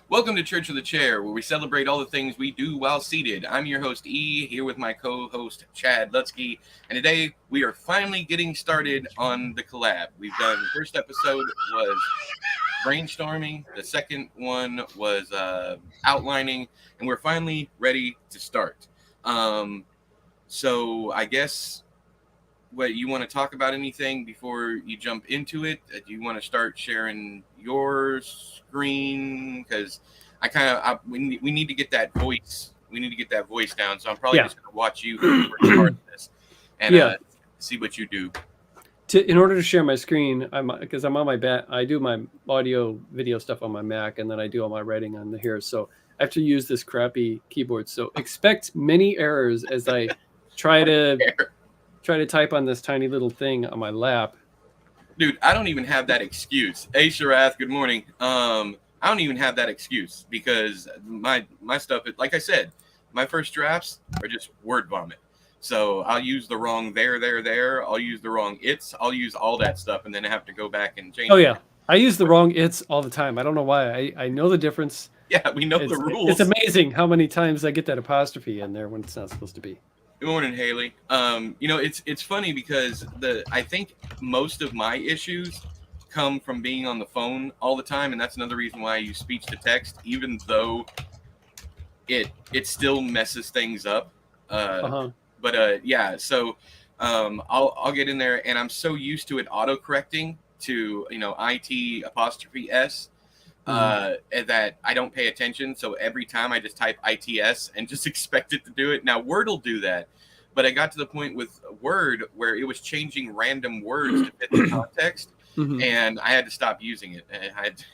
Welcome to Church of the Chair, where we celebrate all the things we do while seated. I'm your host, E, here with my co-host, Chad Lutzke, and today we are finally getting started on the collab. We've done, the first episode was brainstorming, the second one was outlining, and we're finally ready to start. So I guess what you want to talk about anything before you jump into it? Do you want to start sharing your screen? Because we need to get that voice. We need to get that voice down. So I'm probably Yeah. just going to watch you for the first part of this and Yeah. see what you do. In order to share my screen, because I'm on my back, I do my audio video stuff on my Mac, and then I do all my writing on the here. So I have to use this crappy keyboard. So expect many errors as I try to type on this tiny little thing on my lap. Dude, I don't even have that excuse. Hey, Sharath, good morning. I don't even have that excuse because my stuff, like I said, my first drafts are just word vomit. So I'll use the wrong there. I'll use the wrong it's. I'll use all that stuff, and then I have to go back and change. Oh yeah, I use the wrong it's all the time. I don't know why. I know the difference. Yeah, we know the rules. It's amazing how many times I get that apostrophe in there when it's not supposed to be. Good morning, Haley. It's funny because I think most of my issues come from being on the phone all the time, and that's another reason why I use speech to text, even though it still messes things up. Yeah. So I'll get in there, and I'm so used to it auto correcting to it apostrophe s. That I don't pay attention. So every time I just type ITS and just expect it to do it. Now Word will do that, but I got to the point with Word where it was changing random words to fit the context, and I had to stop using it. And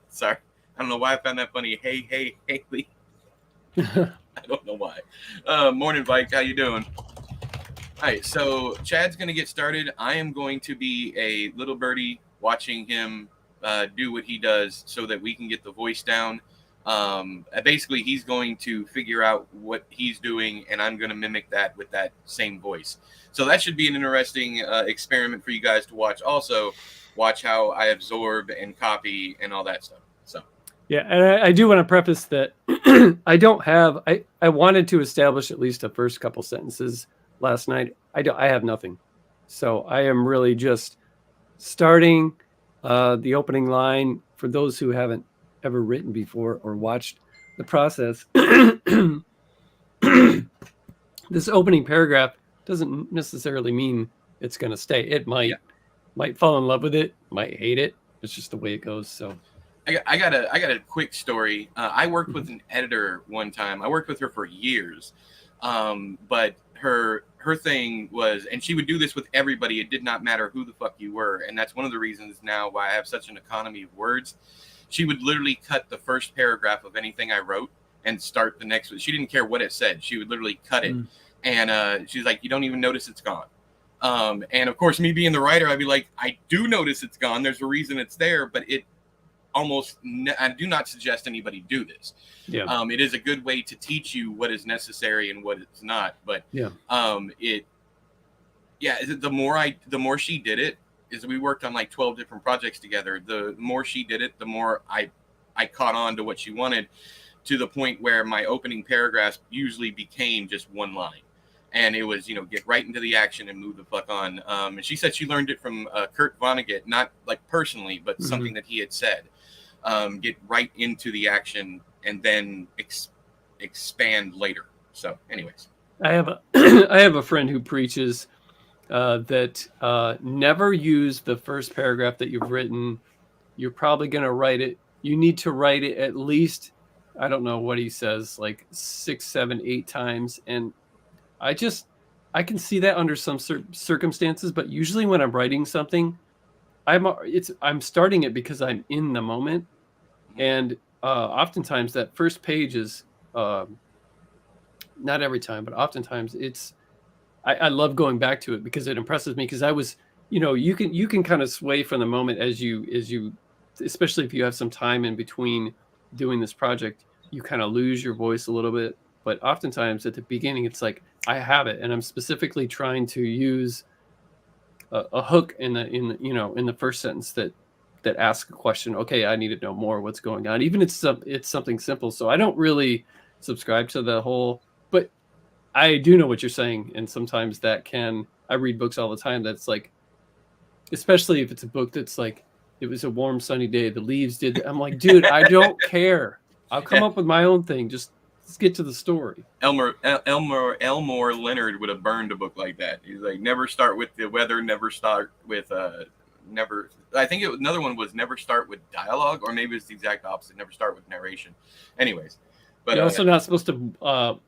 sorry, I don't know why I found that funny. Hey, Haley. I don't know why. Morning, Mike. How you doing? All right, so Chad's going to get started. I am going to be a little birdie watching him do what he does so that we can get the voice down. Basically, he's going to figure out what he's doing, and I'm going to mimic that with that same voice. So that should be an interesting experiment for you guys to watch. Also, watch how I absorb and copy and all that stuff. So. Yeah, and I do want to preface that I don't have. I wanted to establish at least the first couple sentences last night. I have nothing, so I am really just starting the opening line for those who haven't ever written before or watched the process. This opening paragraph doesn't necessarily mean it's going to stay. It might fall in love with it, might hate it. It's just the way it goes. So. I got a quick story. I worked with an editor one time. I worked with her for years, but her thing was, and she would do this with everybody. It did not matter who the fuck you were, and that's one of the reasons now why I have such an economy of words. She would literally cut the first paragraph of anything I wrote and start the next one. She didn't care what it said. She would literally cut it, and she's like, "You don't even notice it's gone." And of course, me being the writer, I'd be like, "I do notice it's gone. There's a reason it's there, but it." I do not suggest anybody do this. Yeah. It is a good way to teach you what is necessary and what is not. But the more she did it, is we worked on like 12 different projects together. The more she did it, the more I caught on to what she wanted, to the point where my opening paragraphs usually became just one line. And it was, get right into the action and move the fuck on. And she said she learned it from Kurt Vonnegut, not like personally, but something that he had said. Get right into the action and then expand later. So, anyways, I have a friend who preaches that never use the first paragraph that you've written. You're probably going to write it. You need to write it at least, I don't know what he says, like 6, 7, 8 times. And I can see that under some circumstances, but usually when I'm writing something, I'm starting it because I'm in the moment, and oftentimes that first page is not every time, but oftentimes I love going back to it because it impresses me, because I was, you can kind of sway from the moment as you especially if you have some time in between doing this project, you kind of lose your voice a little bit. But oftentimes at the beginning, it's like I have it, and I'm specifically trying to use a hook in the first sentence that that ask a question. Okay, I need to know more. What's going on? Even it's something simple. So I don't really subscribe to the whole, but I do know what you're saying, and sometimes that can. I read books all the time. That's like, especially if it's a book that's like, it was a warm sunny day, the leaves did. I'm like, dude, I don't care. I'll come up with my own thing. Just let's get to the story. Elmore Leonard would have burned a book like that. He's like, never start with the weather, never start with never. I think another one was never start with dialogue, or maybe it's the exact opposite, never start with narration. Anyways, but you're also not supposed to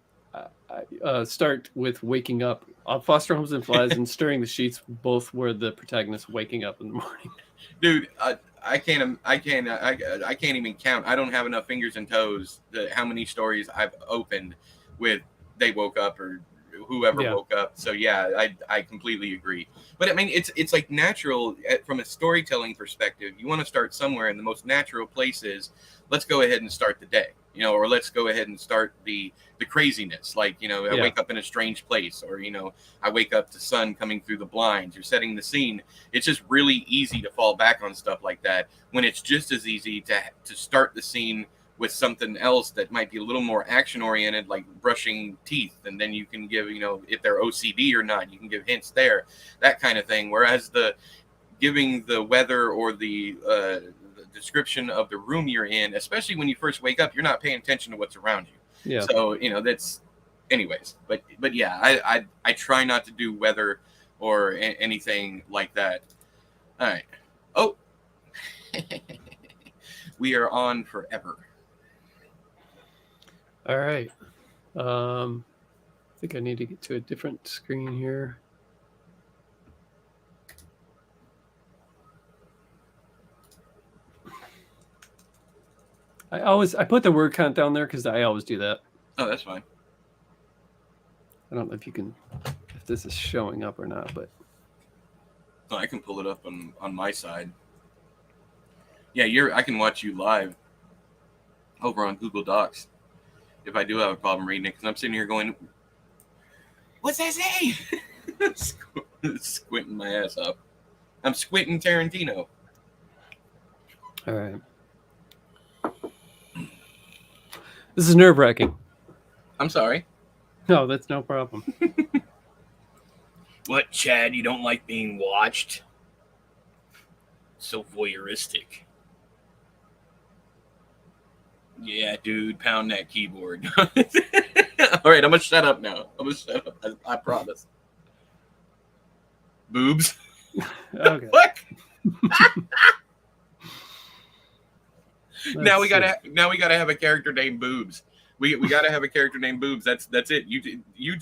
start with waking up. Foster Homes and Flies and Stirring the Sheets both were the protagonists waking up in the morning. Dude, I can't even count. I don't have enough fingers and toes how many stories I've opened with they woke up or whoever woke up. So yeah, I completely agree. But I mean, it's like natural from a storytelling perspective. You want to start somewhere, and the most natural place is let's go ahead and start the day, or let's go ahead and start the craziness. Like, I wake up in a strange place, or, I wake up to sun coming through the blinds. You're setting the scene. It's just really easy to fall back on stuff like that when it's just as easy to start the scene with something else that might be a little more action oriented, like brushing teeth. And then you can give, if they're OCD or not, you can give hints there, that kind of thing. Whereas giving the weather or the description of the room you're in, especially when you first wake up, you're not paying attention to what's around you. Yeah. So, that's anyways, but yeah, I try not to do weather or anything like that. All right. Oh, we are on forever. All right. I think I need to get to a different screen here. I put the word count down there because I always do that. Oh, that's fine. I don't know if this is showing up or not, but no, I can pull it up on my side. Yeah, I can watch you live over on Google Docs if I do have a problem reading it, because I'm sitting here going, "What's that say?" Squinting my ass up. I'm squinting Tarantino. All right. This is nerve-wracking. I'm sorry. No, that's no problem. What, Chad? You don't like being watched? So voyeuristic. Yeah, dude, pound that keyboard. All right, I'm going to shut up now. I promise. Boobs. Okay. What? Now we gotta have a character named Boobs. We gotta have a character named Boobs. That's it. You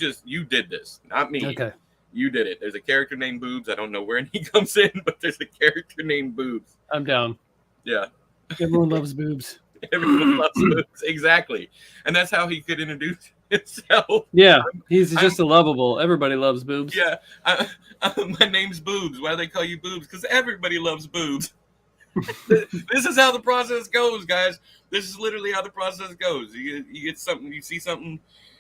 did this, not me. Okay. You did it. There's a character named Boobs. I don't know where he comes in, but there's a character named Boobs. I'm down. Yeah. Everyone loves boobs. Everyone loves Boobs. Exactly. And that's how he could introduce himself. Yeah, he's just a lovable. Everybody loves boobs. Yeah. My name's Boobs. Why do they call you Boobs? Because everybody loves boobs. This is how the process goes, guys. This is literally how the process goes. You get something, you see something,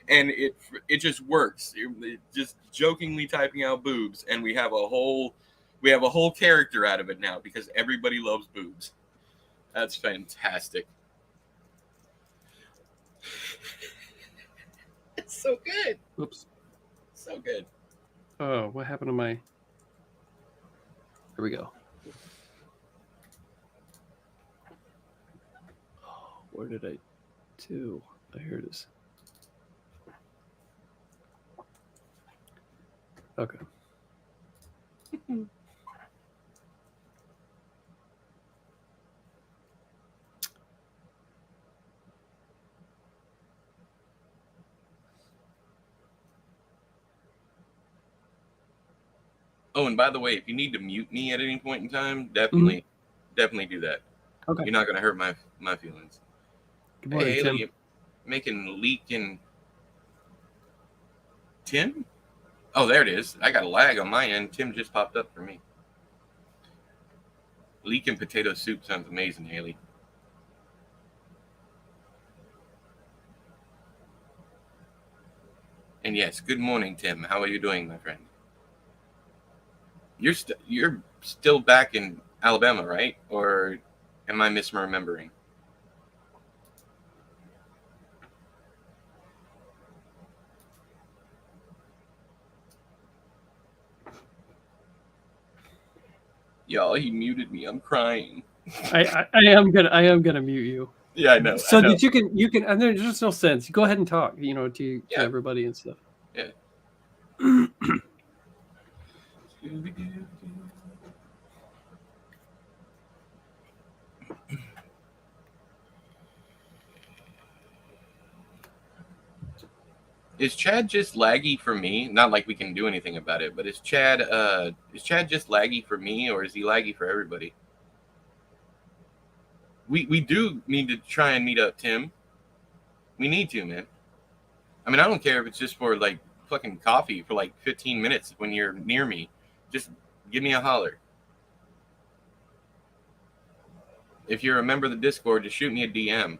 and it just works. It just jokingly typing out boobs, and we have a whole character out of it now because everybody loves boobs. That's fantastic. It's so good. Oops. So good. Oh, what happened to my? Here we go. Oh, where did I do? Oh, here it is. Okay. Oh, and by the way, if you need to mute me at any point in time, definitely do that. Okay. You're not going to hurt my feelings. Good morning, hey, Tim. Haley, making leaking. Tim? Oh, there it is. I got a lag on my end. Tim just popped up for me. Leaking potato soup sounds amazing, Haley. And yes, good morning, Tim. How are you doing, my friend? You're still back in Alabama, right? Or am I misremembering? Y'all, he muted me. I'm crying. I am gonna mute you. Yeah, I know. So I know. that you can and there's just no sense. Go ahead and talk, you know, to Yeah. everybody and stuff. Yeah. Is Chad just laggy for me? Not like we can do anything about it, but is Chad just laggy for me, or is he laggy for everybody? We do need to try and meet up, Tim. We need to, man. I mean, I don't care if it's just for like fucking coffee for like 15 minutes when you're near me. Just give me a holler. If you're a member of the Discord, just shoot me a DM.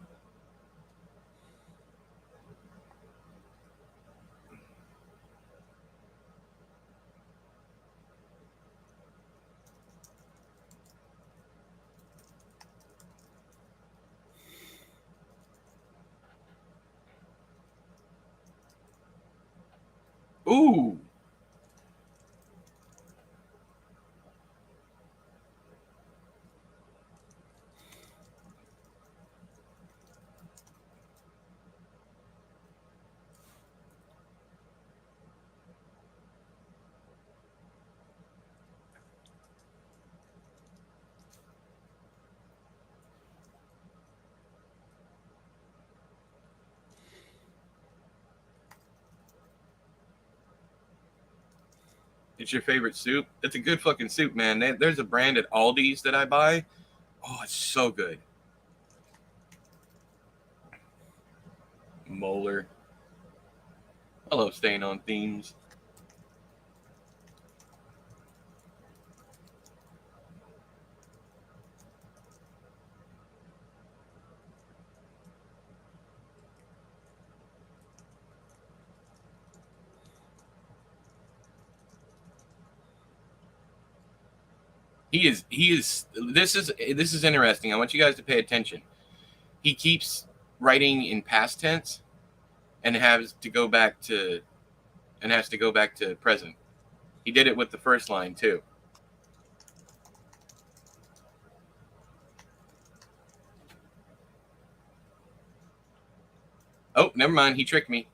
Ooh. It's your favorite soup? It's a good fucking soup, man. There's a brand at Aldi's that I buy. Oh, it's so good. Molar. I love staying on themes. This is interesting. I want you guys to pay attention. He keeps writing in past tense and has to go back to present. He did it with the first line too. Oh, never mind. He tricked me.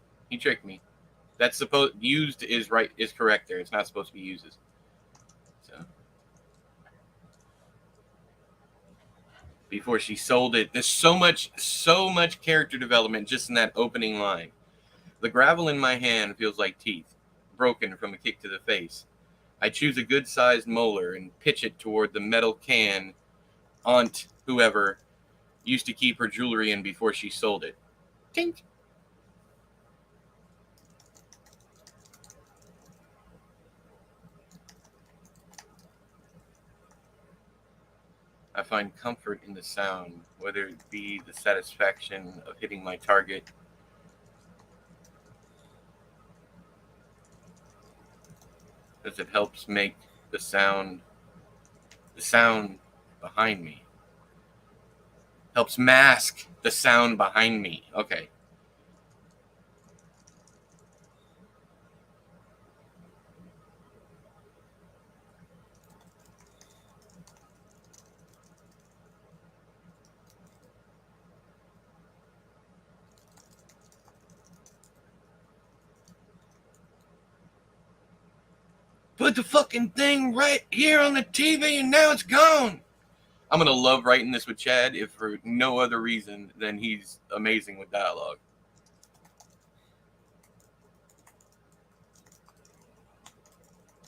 That's supposed used is correct there. It's not supposed to be uses. So before she sold it, there's so much character development just in that opening line. The gravel in my hand feels like teeth, broken from a kick to the face. I choose a good-sized molar and pitch it toward the metal can Aunt whoever used to keep her jewelry in before she sold it. Tink. I find comfort in the sound, whether it be the satisfaction of hitting my target, as it helps make the sound behind me. Helps mask the sound behind me. Okay. Put the fucking thing right here on the TV and now it's gone. I'm going to love writing this with Chad if for no other reason than he's amazing with dialogue.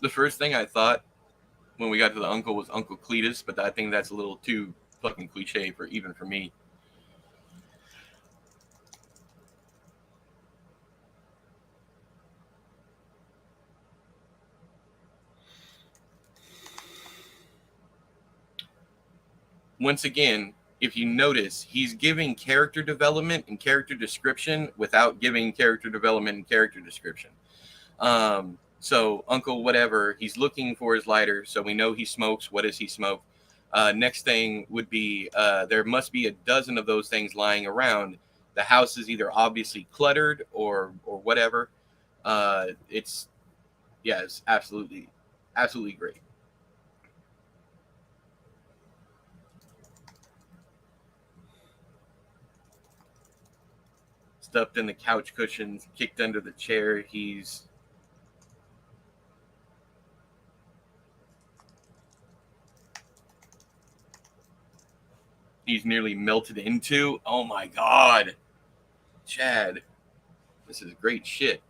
The first thing I thought when we got to the uncle was Uncle Cletus, but I think that's a little too fucking cliche even for me. Once again, if you notice, he's giving character development and character description without giving character development and character description. So Uncle whatever, he's looking for his lighter, so we know he smokes. What does he smoke? Next thing would be there must be a dozen of those things lying around. The house is either obviously cluttered or whatever. It's absolutely great. Stuffed in the couch cushions, kicked under the chair. He's nearly melted into. Oh my God, Chad, this is great shit.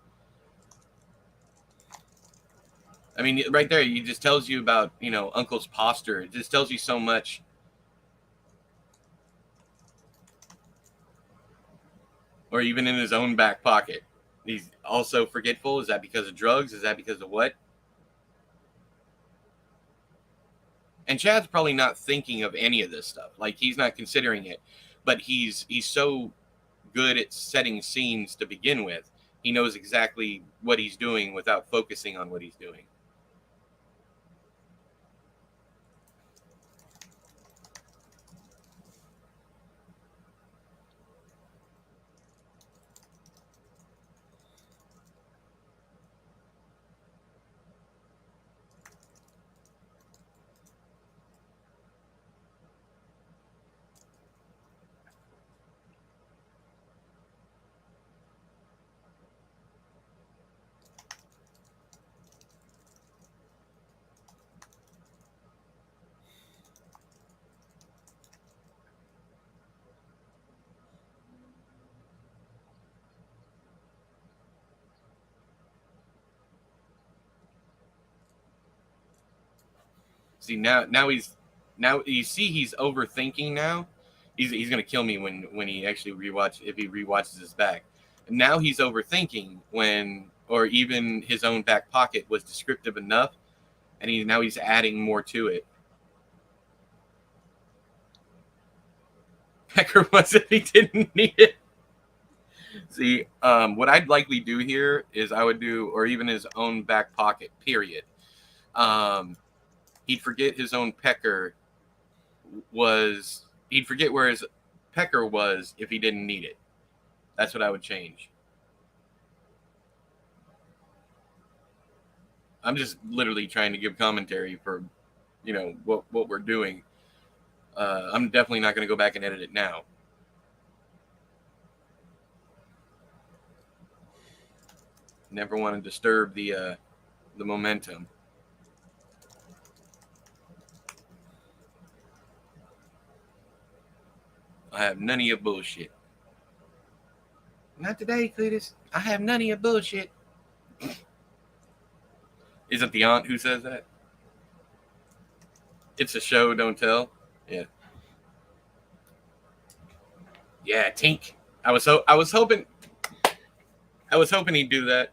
I mean, right there, he just tells you about, Uncle's posture. It just tells you so much. Or even in his own back pocket. He's also forgetful. Is that because of drugs? Is that because of what? And Chad's probably not thinking of any of this stuff. Like, he's not considering it. But he's so good at setting scenes to begin with. He knows exactly what he's doing without focusing on what he's doing. See, now you see he's overthinking now. He's gonna kill me when he actually if he rewatches his back. And now he's overthinking or even his own back pocket was descriptive enough, and he's adding more to it. Pecker was if he didn't need it. See, what I'd likely do here is I would do, or even his own back pocket, period. He'd forget his own pecker he'd forget where his pecker was if he didn't need it. That's what I would change. I'm just literally trying to give commentary for, what we're doing. I'm definitely not going to go back and edit it now. Never want to disturb the momentum. I have none of your bullshit. Not today, Cletus. I have none of your bullshit. Is it the aunt who says that? It's a show, don't tell. Yeah. Yeah, Tink. I was hoping he'd do that.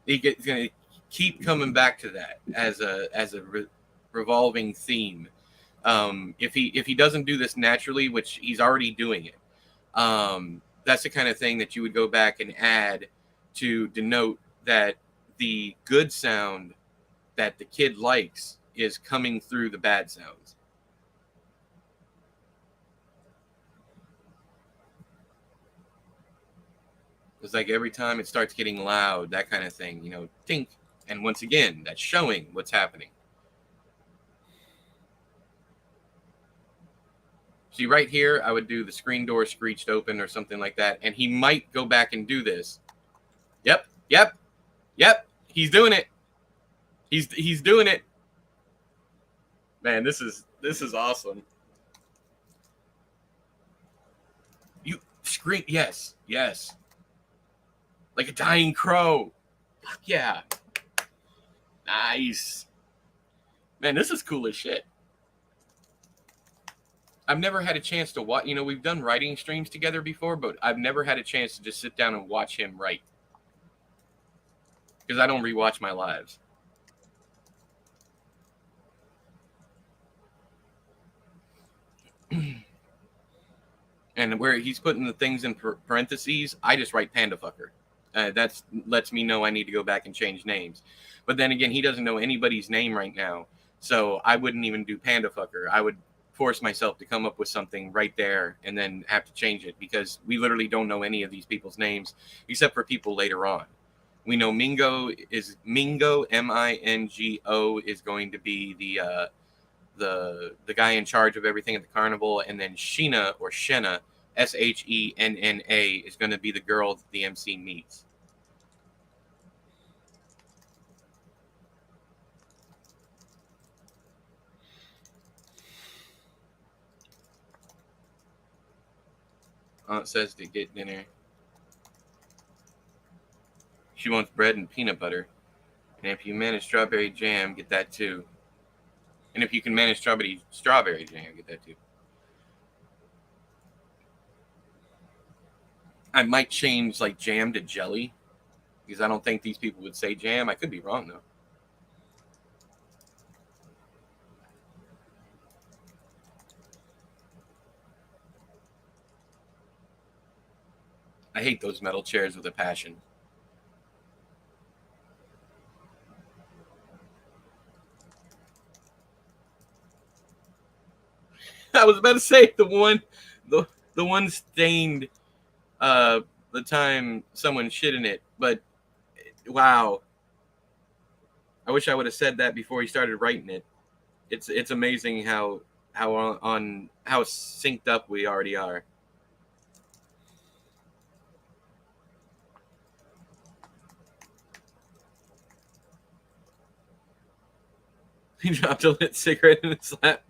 He's gonna keep coming back to that as a revolving theme. If he doesn't do this naturally, which he's already doing it, that's the kind of thing that you would go back and add to denote that the good sound that the kid likes is coming through the bad sounds. It's like every time it starts getting loud, that kind of thing, tink. And once again, that's showing what's happening. See, right here, I would do the screen door screeched open or something like that. And he might go back and do this. Yep. He's doing it. He's doing it. Man, this is awesome. You scream. Yes. Like a dying crow. Fuck yeah. Nice. Man, this is cool as shit. I've never had a chance to watch, we've done writing streams together before, but I've never had a chance to just sit down and watch him write. Because I don't rewatch my lives. And where he's putting the things in parentheses, I just write panda fucker. That lets me know I need to go back and change names. But then again, he doesn't know anybody's name right now. So I wouldn't even do Panda Fucker. I would force myself to come up with something right there and then have to change it because we literally don't know any of these people's names except for people later on. We know Mingo, Mingo, is going to be the guy in charge of everything at the carnival, and then Sheena or Shenna, Shenna, is going to be the girl that the MC meets. Aunt says to get dinner. She wants bread and peanut butter. And if you manage strawberry jam, get that too. And if you can manage strawberry jam, get that too. I might change like jam to jelly because I don't think these people would say jam. I could be wrong though. I hate those metal chairs with a passion. I was about to say the one stained the time someone shit in it, but wow. I wish I would have said that before he started writing it. It's amazing how synced up we already are. He dropped a lit cigarette in his lap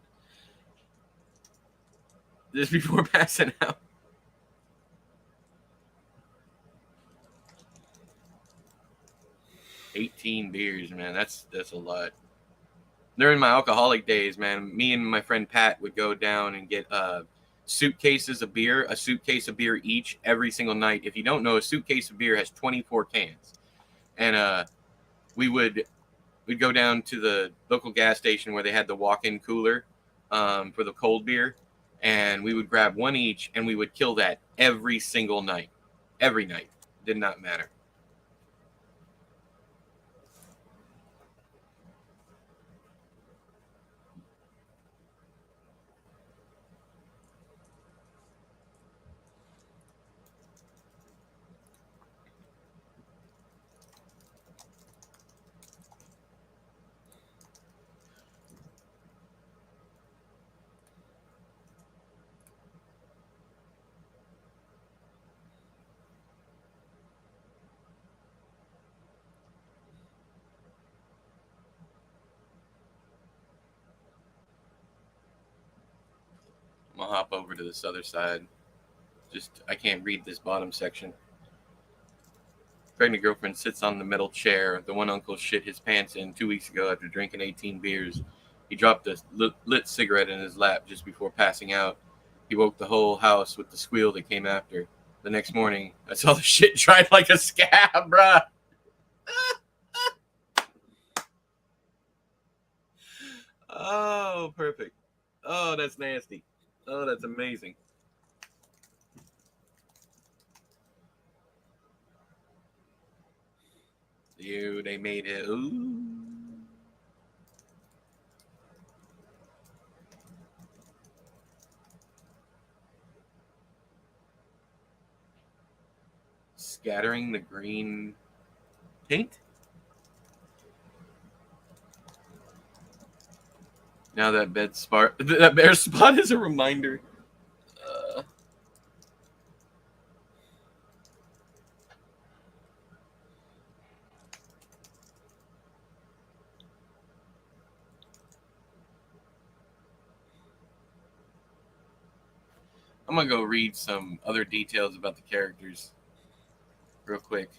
just before passing out. $18 beers, man. That's a lot. During my alcoholic days, man, me and my friend Pat would go down and get suitcases of beer, a suitcase of beer each every single night. If you don't know, a suitcase of beer has 24 cans. And we'd go down to the local gas station where they had the walk-in cooler for the cold beer, and we would grab one each, and we would kill that every single night. Every night. Did not matter. I'm gonna hop over to this other side. I can't read this bottom section. Pregnant girlfriend sits on the metal chair the one uncle shit his pants in 2 weeks ago after drinking 18 beers. He dropped a lit cigarette in his lap just before passing out. He woke the whole house with the squeal that came after. The next morning, I saw the shit dried like a scab, bruh. Oh, perfect. Oh, that's nasty. Oh, that's amazing. Ew, they made it. Ooh. Scattering the green paint. Now that bear spot is a reminder. I'm gonna go read some other details about the characters real quick.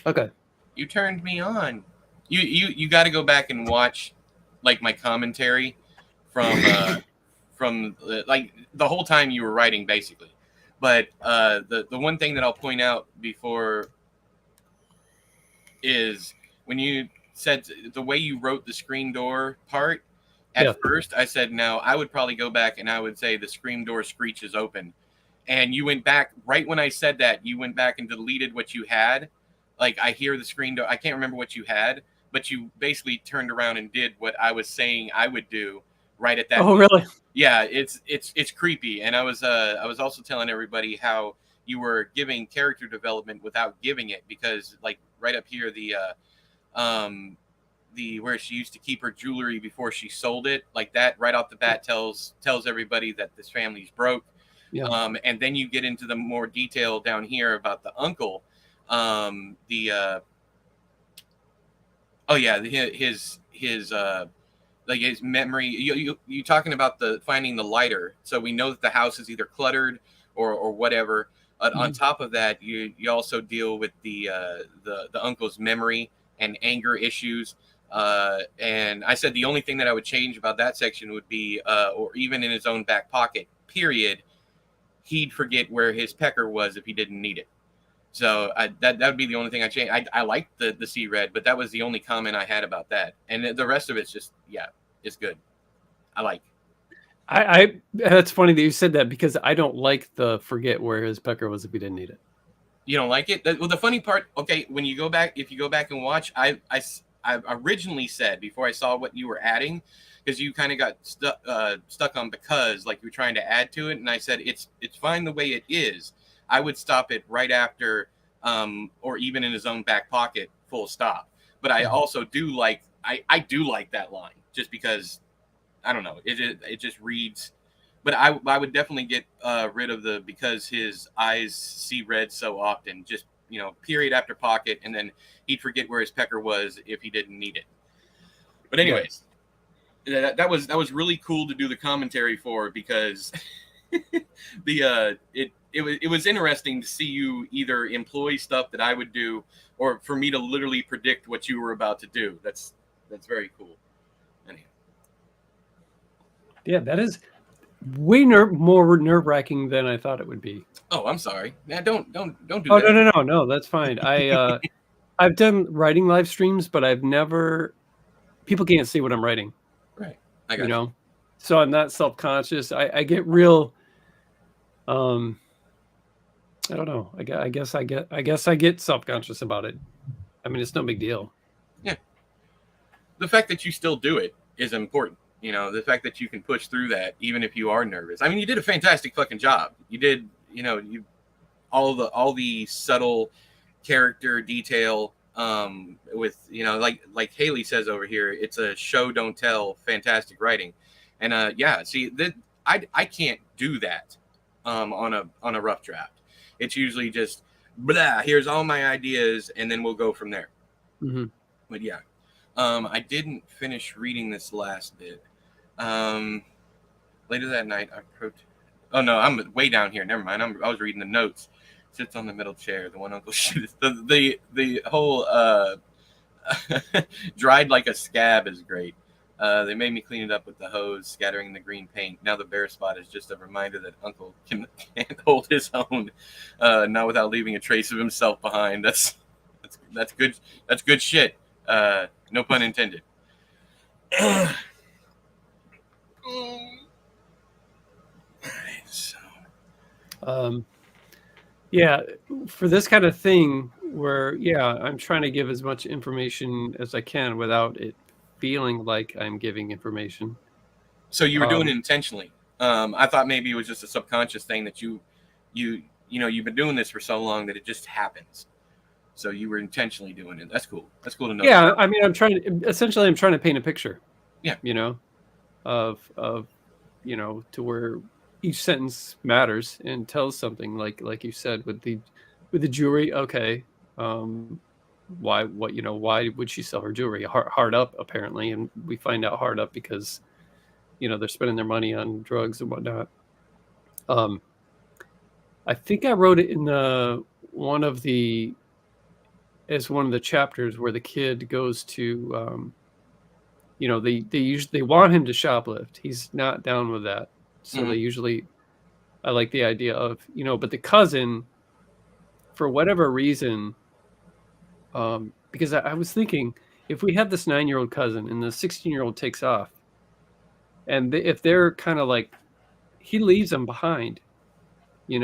Okay. You turned me on. You got to go back and watch like my commentary from like the whole time you were writing basically. But the one thing that I'll point out before is when you said the way you wrote the screen door part. At first, I said no. I would probably go back and I would say the screen door screeches open. And you went back right when I said that. You went back and deleted what you had. Like I hear the screen door. I can't remember what you had, but you basically turned around and did what I was saying I would do right at that. Oh, really? Yeah, it's creepy. And I was also telling everybody how you were giving character development without giving it, because like right up here the where she used to keep her jewelry before she sold it, like that right off the bat tells everybody that this family's broke. Yeah. And then you get into the more detail down here about the uncle. His memory. You talking about the finding the lighter. So we know that the house is either cluttered or whatever. On top of that, you also deal with the uncle's memory and anger issues. And I said the only thing that I would change about that section would be, or even in his own back pocket, period, he'd forget where his pecker was if he didn't need it. So that would be the only thing I changed. I liked the sea red, but that was the only comment I had about that. And the rest of it's just, yeah, it's good. I like. I that's funny that you said that, because I don't like the forget where his pecker was if he didn't need it. You don't like it? Well, the funny part, okay, when you go back, if you go back and watch, I originally said before I saw what you were adding, because you kind of got stuck on because, like, you were trying to add to it, and I said it's fine the way it is. I would stop it right after, or even in his own back pocket, full stop. But I also do like I do like that line, just because I don't know, it just reads. But I would definitely get rid of the because his eyes see red so often. Just, period after pocket, and then he'd forget where his pecker was if he didn't need it. But anyways, that was really cool to do the commentary for, because it was interesting to see you either employ stuff that I would do, or for me to literally predict what you were about to do. That's very cool. Anyhow. Yeah, that is way more nerve-wracking than I thought it would be. Oh, I'm sorry. Yeah, don't do that. Oh, no, that's fine. I've done writing live streams, but I've never. People can't see what I'm writing. Right. I got you. So I'm not self-conscious. I get real. I don't know. I guess I get self-conscious about it. I mean, it's no big deal. Yeah. The fact that you still do it is important. The fact that you can push through that, even if you are nervous. I mean, you did a fantastic fucking job. You did, you all the subtle character detail, with, like Haley says over here, it's a show, don't tell, fantastic writing. And see, I can't do that on a rough draft. It's usually just blah, here's all my ideas, and then we'll go from there. Mm-hmm. But yeah, I didn't finish reading this last bit. Later that night, oh no, I'm way down here. Never mind. I was reading the notes. Sits on the middle chair. The one uncle shoots. The whole dried like a scab is great. They made me clean it up with the hose, scattering the green paint. Now the bare spot is just a reminder that Uncle can't hold his own, not without leaving a trace of himself behind. That's good. That's good shit. No pun intended. Yeah, for this kind of thing where, I'm trying to give as much information as I can without it feeling like I'm giving information. So you were doing it intentionally. I thought maybe it was just a subconscious thing that you've been doing this for so long that it just happens. So you were intentionally doing it. That's cool. That's cool to know. Yeah, I mean, I'm trying to paint a picture. Yeah. Of to where each sentence matters and tells something, like you said with the jewelry. Okay, why would she sell her jewelry? Hard up, apparently, and we find out hard up because they're spending their money on drugs and whatnot. I think I wrote it in one of the chapters where the kid goes to they want him to shoplift. He's not down with that. So they usually I like the idea of, but the cousin, for whatever reason, because I was thinking, if we have this 9-year-old cousin and the 16-year-old takes off, and if they're kind of like, he leaves them behind, in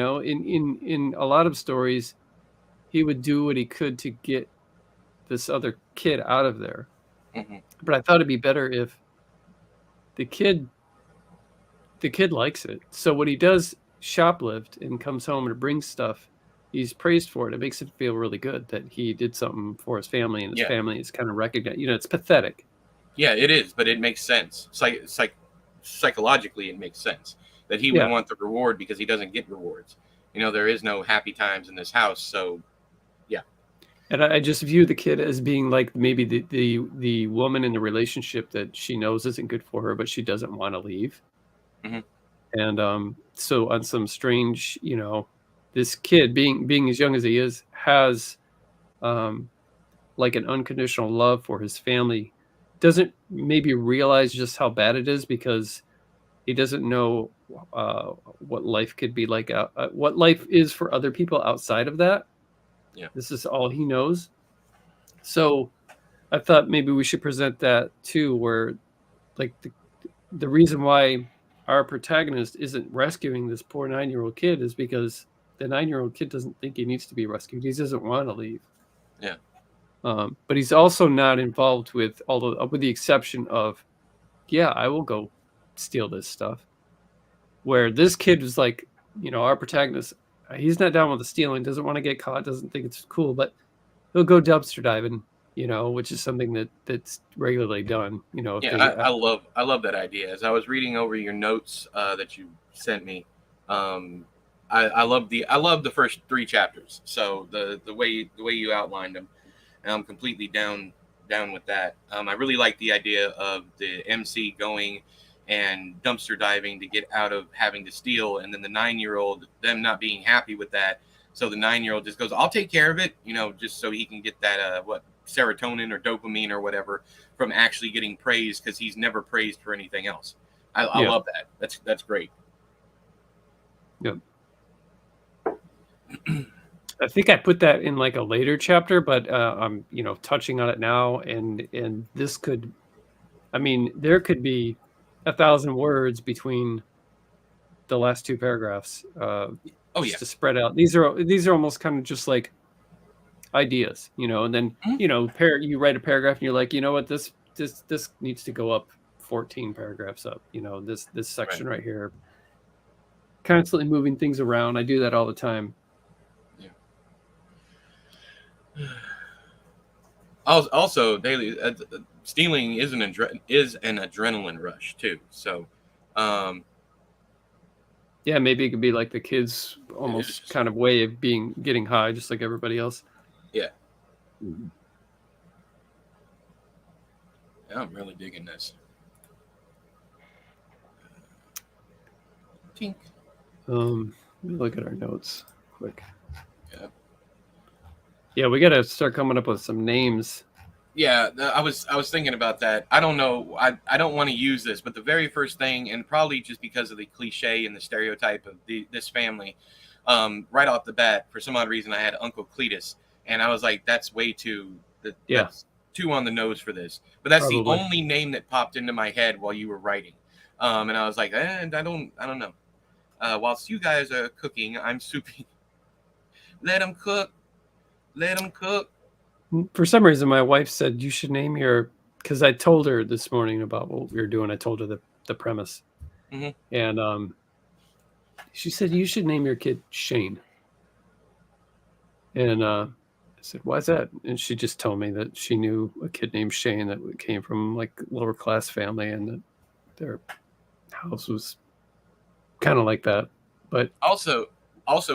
a lot of stories, he would do what he could to get this other kid out of there. Mm-hmm. But I thought it'd be better if the kid likes it. So when he does shoplift and comes home and brings stuff, he's praised for it. It makes him feel really good that he did something for his family, and his family is kind of recognized. It's pathetic. Yeah, it is, but it makes sense. Psychologically, it makes sense that he would want the reward because he doesn't get rewards. There is no happy times in this house, so yeah. And I just view the kid as being like maybe the woman in the relationship that she knows isn't good for her, but she doesn't want to leave. Mm-hmm. And so on some strange, this kid being as young as he is has like an unconditional love for his family, doesn't maybe realize just how bad it is because he doesn't know what life could be like, what life is for other people outside of that. Yeah. This is all he knows. So I thought maybe we should present that too, where like the reason why our protagonist isn't rescuing this poor 9-year-old kid is because the 9-year-old kid doesn't think he needs to be rescued. He doesn't want to leave. Yeah. But he's also not involved with with the exception of, I will go steal this stuff. Where this kid was like, our protagonist, he's not down with the stealing, doesn't want to get caught, doesn't think it's cool, but he'll go dumpster diving, which is something that's regularly done. I love that idea. As I was reading over your notes that you sent me, I love the first 3 chapters. So the way you outlined them, and I'm completely down with that. I really like the idea of the MC going and dumpster diving to get out of having to steal, and then the 9-year-old, them not being happy with that. So the 9-year-old just goes, I'll take care of it, just so he can get that serotonin or dopamine or whatever from actually getting praised, because he's never praised for anything else. I love that. That's great. Yep. I think I put that in like a later chapter, but I'm touching on it now, and this could, there could be 1,000 words between the last 2 paragraphs. To spread out. These are almost kind of just like ideas, and then you write a paragraph and you're like, you know what, this needs to go up 14 paragraphs up. This section right here, constantly moving things around. I do that all the time. Also, daily stealing is an adrenaline rush too. So, maybe it could be like the kids' almost kind of way of getting high, just like everybody else. Yeah. Mm-hmm. Yeah, I'm really digging this. Tink. Let me look at our notes quick. Yeah, we got to start coming up with some names. Yeah, I was thinking about that. I don't know. I don't want to use this, but the very first thing, and probably just because of the cliche and the stereotype of this family, right off the bat, for some odd reason, I had Uncle Cletus, and I was like, that's way too. That's too on the nose for this. But that's probably the only name that popped into my head while you were writing, and I was like, I don't know. Whilst you guys are cooking, I'm souping. Let them cook. Let them cook. For some reason, my wife said you should name because I told her this morning about what we were doing. I told her the premise. Mm-hmm. And she said, you should name your kid Shane. And I said, why is that? And she just told me that she knew a kid named Shane that came from like lower class family, and that their house was kind of like that. But also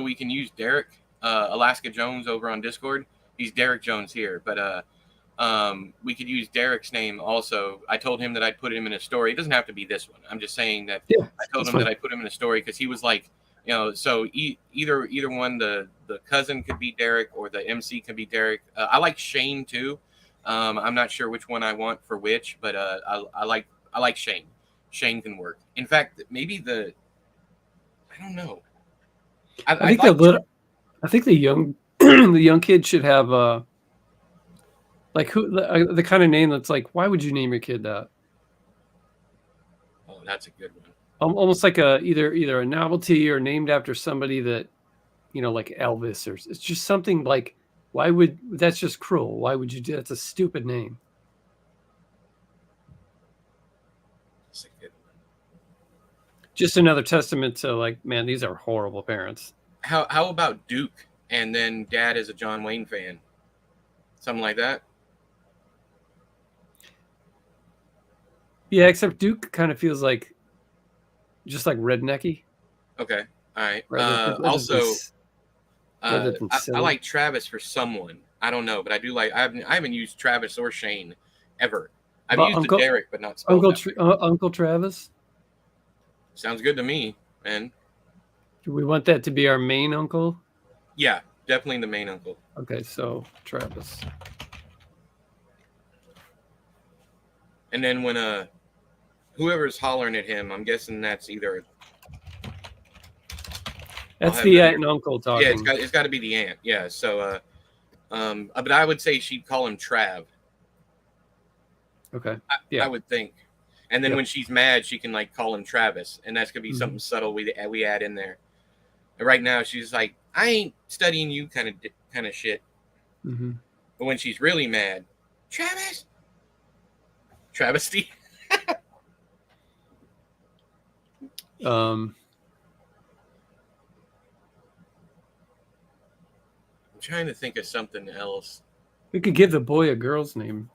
we can use Derek Alaska Jones over on Discord. He's Derek Jones here, but we could use Derek's name also. I told him that I'd put him in a story. It doesn't have to be this one. I'm just saying that I told him that I'd put him in a story because he was like, so either one, the cousin could be Derek or the MC could be Derek. I like Shane too. I'm not sure which one I want for which, but I like Shane. Shane can work. In fact, maybe I don't know. I think I think the young the young kid should have like who the kind of name that's like, why would you name your kid that? Oh, that's a good one. Almost like a either a novelty or named after somebody that, like Elvis, or it's just something like, why would that's just cruel? Why would you do that's a stupid name? That's a good one. Just another testament to like, man, these are horrible parents. How about Duke and then dad is a John Wayne fan? Something like that? Yeah, except Duke kind of feels like just like rednecky. Okay. All right. Rather Also, than I silly. like Travis for someone. I don't know, but I do like. I haven't used Travis or Shane ever. I've But used the Derek, but not spelled that way. Uncle Travis. Sounds good to me, man. Do we want that to be our main uncle? Yeah, definitely the main uncle. Okay, so Travis. And then when whoever's hollering at him, I'm guessing that's either. That's the aunt and uncle talking. Yeah, it's got to be the aunt. Yeah, so but I would say she'd call him Trav. Okay. I would think. And then when she's mad, she can like call him Travis, and that's gonna be something subtle we add in there. And right now, she's like, "I ain't studying you," kind of shit. Mm-hmm. But when she's really mad, Travis, travesty. I'm trying to think of something else. We could give the boy a girl's name.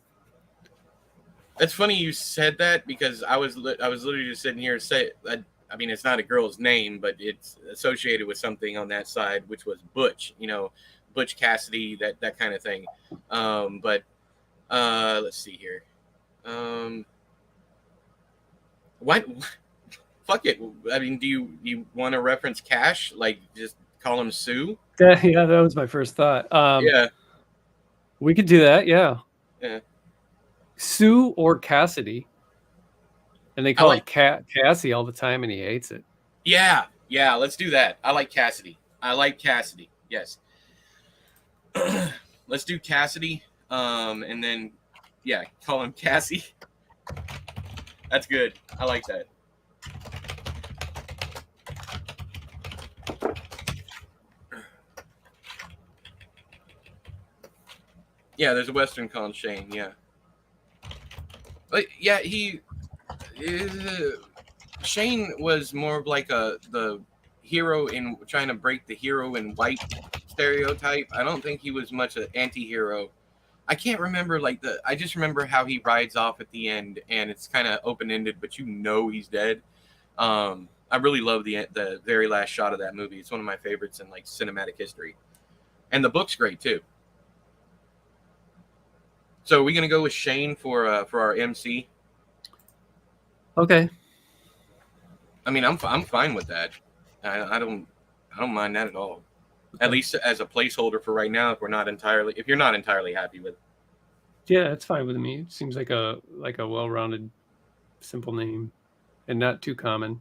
It's funny you said that because I was literally just sitting here saying, I mean, it's not a girl's name, but it's associated with something on that side, which was Butch, Butch Cassidy, that kind of thing. But let's see here. What? Fuck it. I mean, do you want to reference Cash? Like, just call him Sue? Yeah, that was my first thought. Yeah. We could do that. Yeah. Yeah. Sue or Cassidy. And they call him Cassie all the time, and he hates it. Yeah. Let's do that. I like Cassidy. Yes. Let's do Cassidy. And then, call him Cassie. That's good. I like that. Yeah, there's a Western calling Shane. Yeah. But yeah, Shane was more of like the hero in trying to break the hero in white stereotype. I don't think he was much an anti-hero. I can't remember I just remember how he rides off at the end and it's kind of open-ended, but he's dead. I really love the very last shot of that movie. It's one of my favorites in like cinematic history. And the book's great too. So are we gonna go with Shane for our MC? Okay. I mean, I'm fine with that. I don't mind that at all. Okay. At least as a placeholder for right now, if you're not entirely happy with it. Yeah, it's fine with me. It seems like a well-rounded, simple name, and not too common.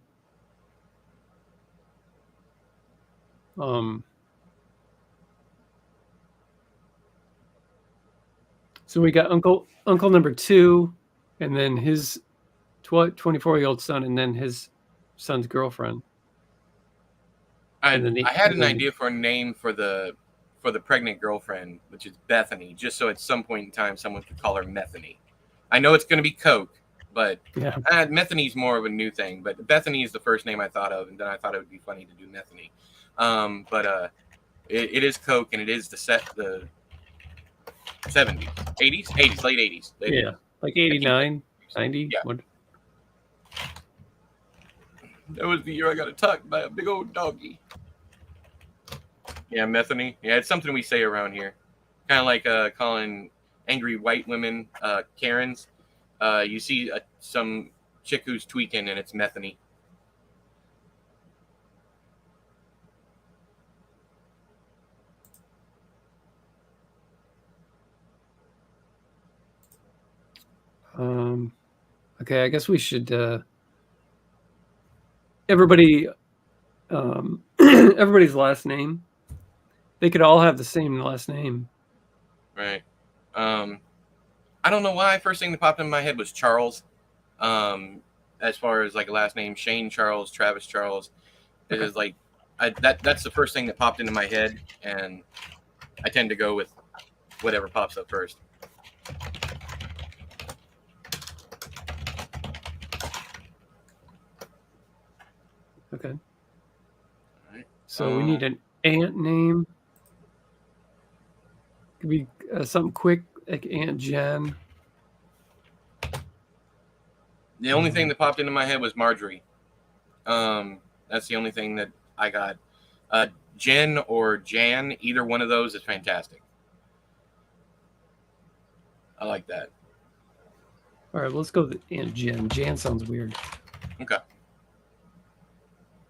So we got uncle number 2, and then his 24-year-old son, and then his son's girlfriend. I had an idea for a name for the pregnant girlfriend, which is Bethany, just so at some point in time someone could call her Methany. I know it's going to be Coke, but Methany's more of a new thing. But Bethany is the first name I thought of, and then I thought it would be funny to do Methany. But it is Coke, and it is the 70s, 80s, late 80s. Yeah, like 89, 90. Yeah. What? That was the year I got attacked by a big old doggy. Yeah, Methany. Yeah, it's something we say around here. Kind of like calling angry white women Karens. You see some chick who's tweaking, and it's Methany. Okay, I guess we should everybody everybody's last name. They could all have the same last name. Right. I don't know why. First thing that popped in my head was Charles. As far as like a last name, Shane Charles, Travis Charles. It is like that's the first thing that popped into my head, and I tend to go with whatever pops up first. Okay. Right. So we need an aunt name. Could be something quick like Aunt Jen. The only thing that popped into my head was Marjorie. That's the only thing that I got. Jen or Jan, either one of those is fantastic. I like that. All right, let's go with Aunt Jen. Jan sounds weird. Okay.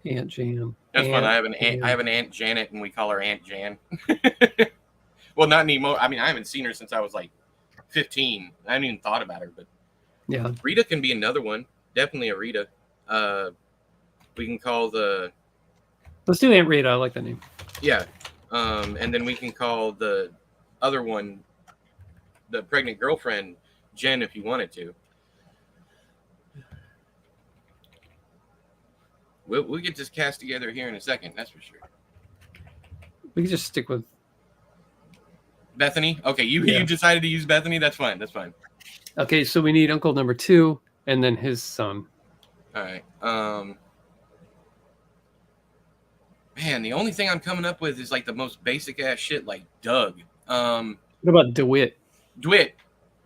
Aunt Jan. That's fun. I have an Aunt Janet, and we call her Aunt Jan. Well, not anymore. I mean, I haven't seen her since I was like 15. I haven't even thought about her, but yeah, Rita can be another one. Definitely a Rita. We can call the. Let's do Aunt Rita. I like that name. Yeah, and then we can call the other one, the pregnant girlfriend, Jen, if you wanted to. We'll get this cast together here in a second. That's for sure. We can just stick with Bethany. Okay, you decided to use Bethany. That's fine. That's fine. Okay, so we need Uncle number 2 and then his son. All right. Man, the only thing I'm coming up with is like the most basic ass shit, like Doug. What about DeWitt? DeWitt.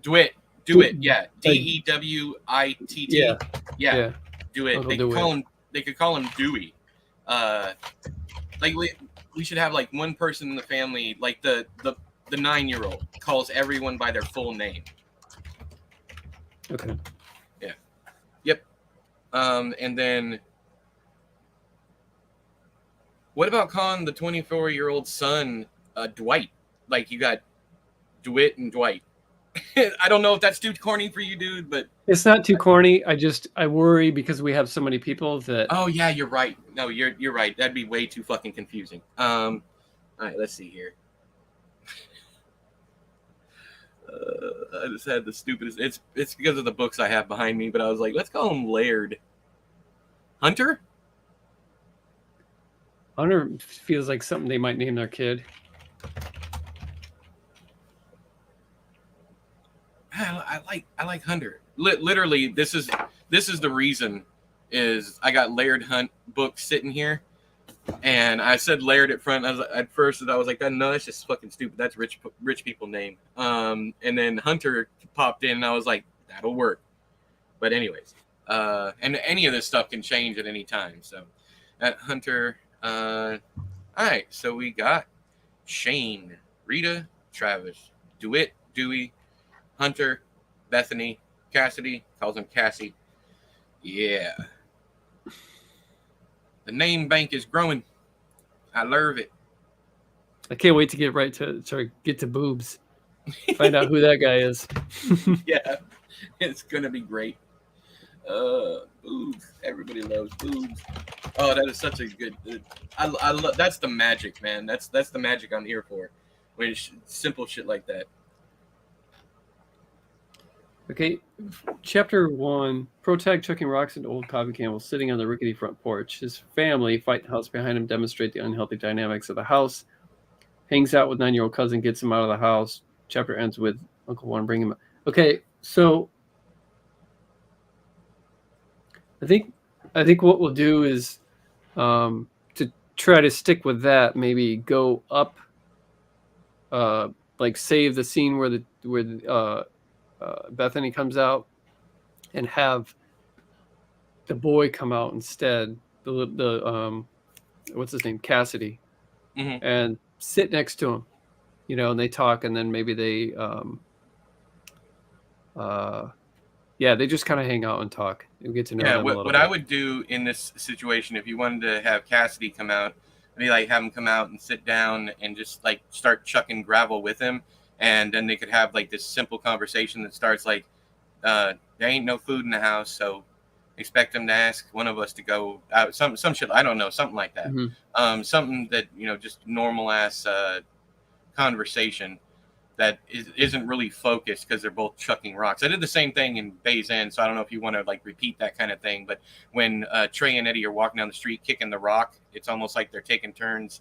Yeah, DEWITT. Yeah. DeWitt. Uncle They could call him. They could call him Dewey. Like we should have like one person in the family, like the 9-year-old calls everyone by their full name. Okay. Yeah. Yep. And then what about calling the 24-year-old son Dwight? Like you got DeWitt and Dwight. I don't know if that's too corny for you, dude, but it's not too corny. I worry because we have so many people that. Oh yeah, you're right. No, you're right. That'd be way too fucking confusing. All right, let's see here. I just had the stupidest. It's because of the books I have behind me, but I was like, let's call him Laird. Hunter. Hunter feels like something they might name their kid. I like Hunter. Literally, this is the reason is I got Laird Hunt book sitting here, and I said Laird at front. At first I was like, no, that's just fucking stupid. That's rich people name. And then Hunter popped in, and I was like, that'll work. But anyways, and any of this stuff can change at any time. So at Hunter, all right. So we got Shane, Rita, Travis, DeWitt, Dewey, Hunter, Bethany, Cassidy, calls him Cassie. Yeah. The name bank is growing. I love it. I can't wait to get to boobs. Find out who that guy is. Yeah. It's going to be great. Boobs. Everybody loves boobs. Oh, that is such a good. I love. That's the magic, man. That's the magic I'm here for. When it's simple shit like that. Okay, chapter 1. Protag chucking rocks into old coffee can while sitting on the rickety front porch. His family, fighting house behind him, demonstrate the unhealthy dynamics of the house. Hangs out with 9-year-old cousin, gets him out of the house. Chapter ends with Uncle One bringing him. Okay, so I think what we'll do is to try to stick with that. Maybe go up, like save the scene where Bethany comes out, and have the boy come out instead. The what's his name, Cassidy, and sit next to him, and they talk, and then maybe they they just kind of hang out and talk and get to know them a little bit. I would do in this situation, if you wanted to have Cassidy come out, maybe like have him come out and sit down and just like start chucking gravel with him. And then they could have like this simple conversation that starts like, there ain't no food in the house, so expect them to ask one of us to go out, some shit, I don't know, something like that. Something that, just normal ass conversation that isn't really focused because they're both chucking rocks. I did the same thing in Bay's End, so I don't know if you want to like repeat that kind of thing. But when Trey and Eddie are walking down the street kicking the rock, it's almost like they're taking turns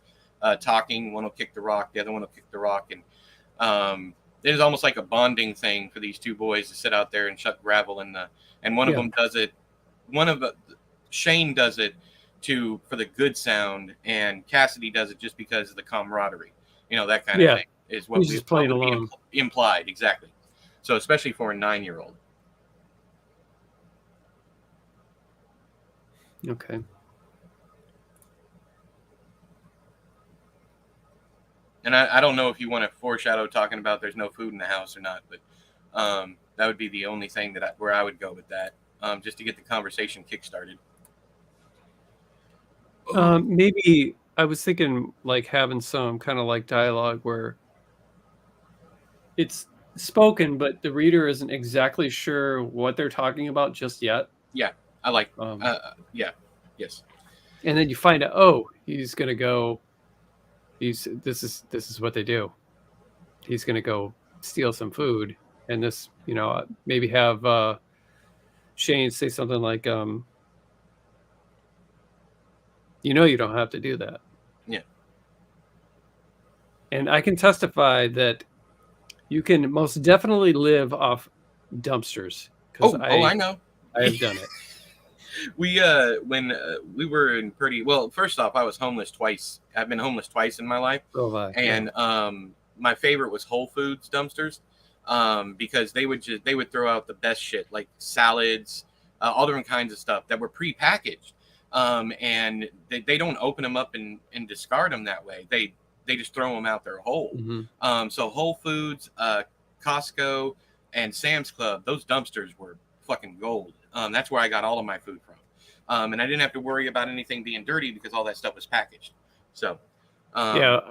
talking. One will kick the rock, the other one will kick the rock, and it is almost like a bonding thing for these two boys to sit out there and chuck gravel and one of them does it. Shane does it for the good sound, and Cassidy does it just because of the camaraderie. That kind of thing is what just playing along. Implied, exactly. So especially for a 9-year-old. Okay. And I don't know if you want to foreshadow talking about there's no food in the house or not, but that would be the only thing where I would go with that, just to get the conversation kickstarted. Maybe I was thinking like having some kind of like dialogue where it's spoken, but the reader isn't exactly sure what they're talking about just yet. Yeah, I like. Yes. And then you find out, oh, he's gonna go. This is what they do. He's gonna go steal some food, and this, maybe have Shane say something like, you don't have to do that. Yeah. And I can testify that you can most definitely live off dumpsters. I know. I have done it. When we were in first off, I was homeless twice. I've been homeless twice in my life. And my favorite was Whole Foods dumpsters, because they would throw out the best shit, like salads, all different kinds of stuff that were prepackaged. And they don't open them up and discard them that way. They just throw them out there whole. Mm-hmm. So Whole Foods, Costco, and Sam's Club, those dumpsters were fucking gold. That's where I got all of my food from. And I didn't have to worry about anything being dirty because all that stuff was packaged. So,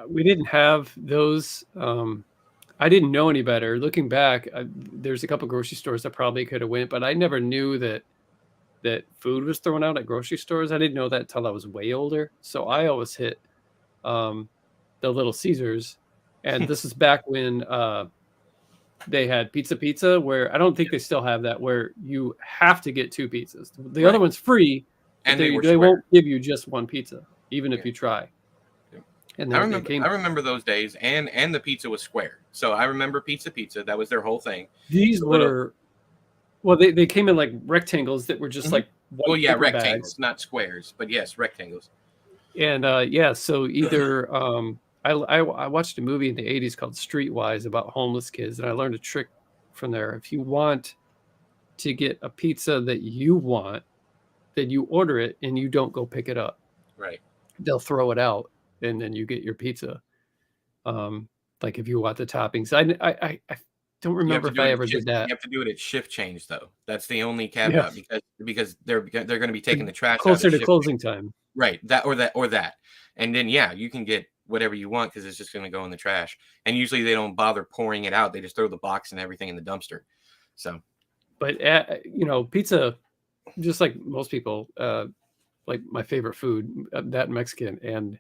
we didn't have those. I didn't know any better. Looking back, there's a couple grocery stores that probably could have went, but I never knew that food was thrown out at grocery stores. I didn't know that until I was way older. So I always hit the Little Caesars, and this is back when they had pizza, where I don't think they still have that, where you have to get 2 pizzas. The other one's free, and they won't give you just one pizza, even if you try. And I remember those days, and the pizza was square. So I remember pizza. That was their whole thing. These were, they came in like rectangles that were just like rectangles, bags. Not squares, but yes, rectangles. And so either I watched a movie in the 80s called Streetwise about homeless kids, and I learned a trick from there. If you want to get a pizza that you want, then you order it and you don't go pick it up. Right. They'll throw it out, and then you get your pizza. Like if you want the toppings. I don't remember if I ever did that. You have to do it at shift change, though. That's the only caveat, because they're going to be taking the trash closer out to closing time. Right. That. And then, you can get whatever you want because it's just going to go in the trash. And usually they don't bother pouring it out. They just throw the box and everything in the dumpster. So, but pizza, just like most people, like my favorite food, that Mexican. And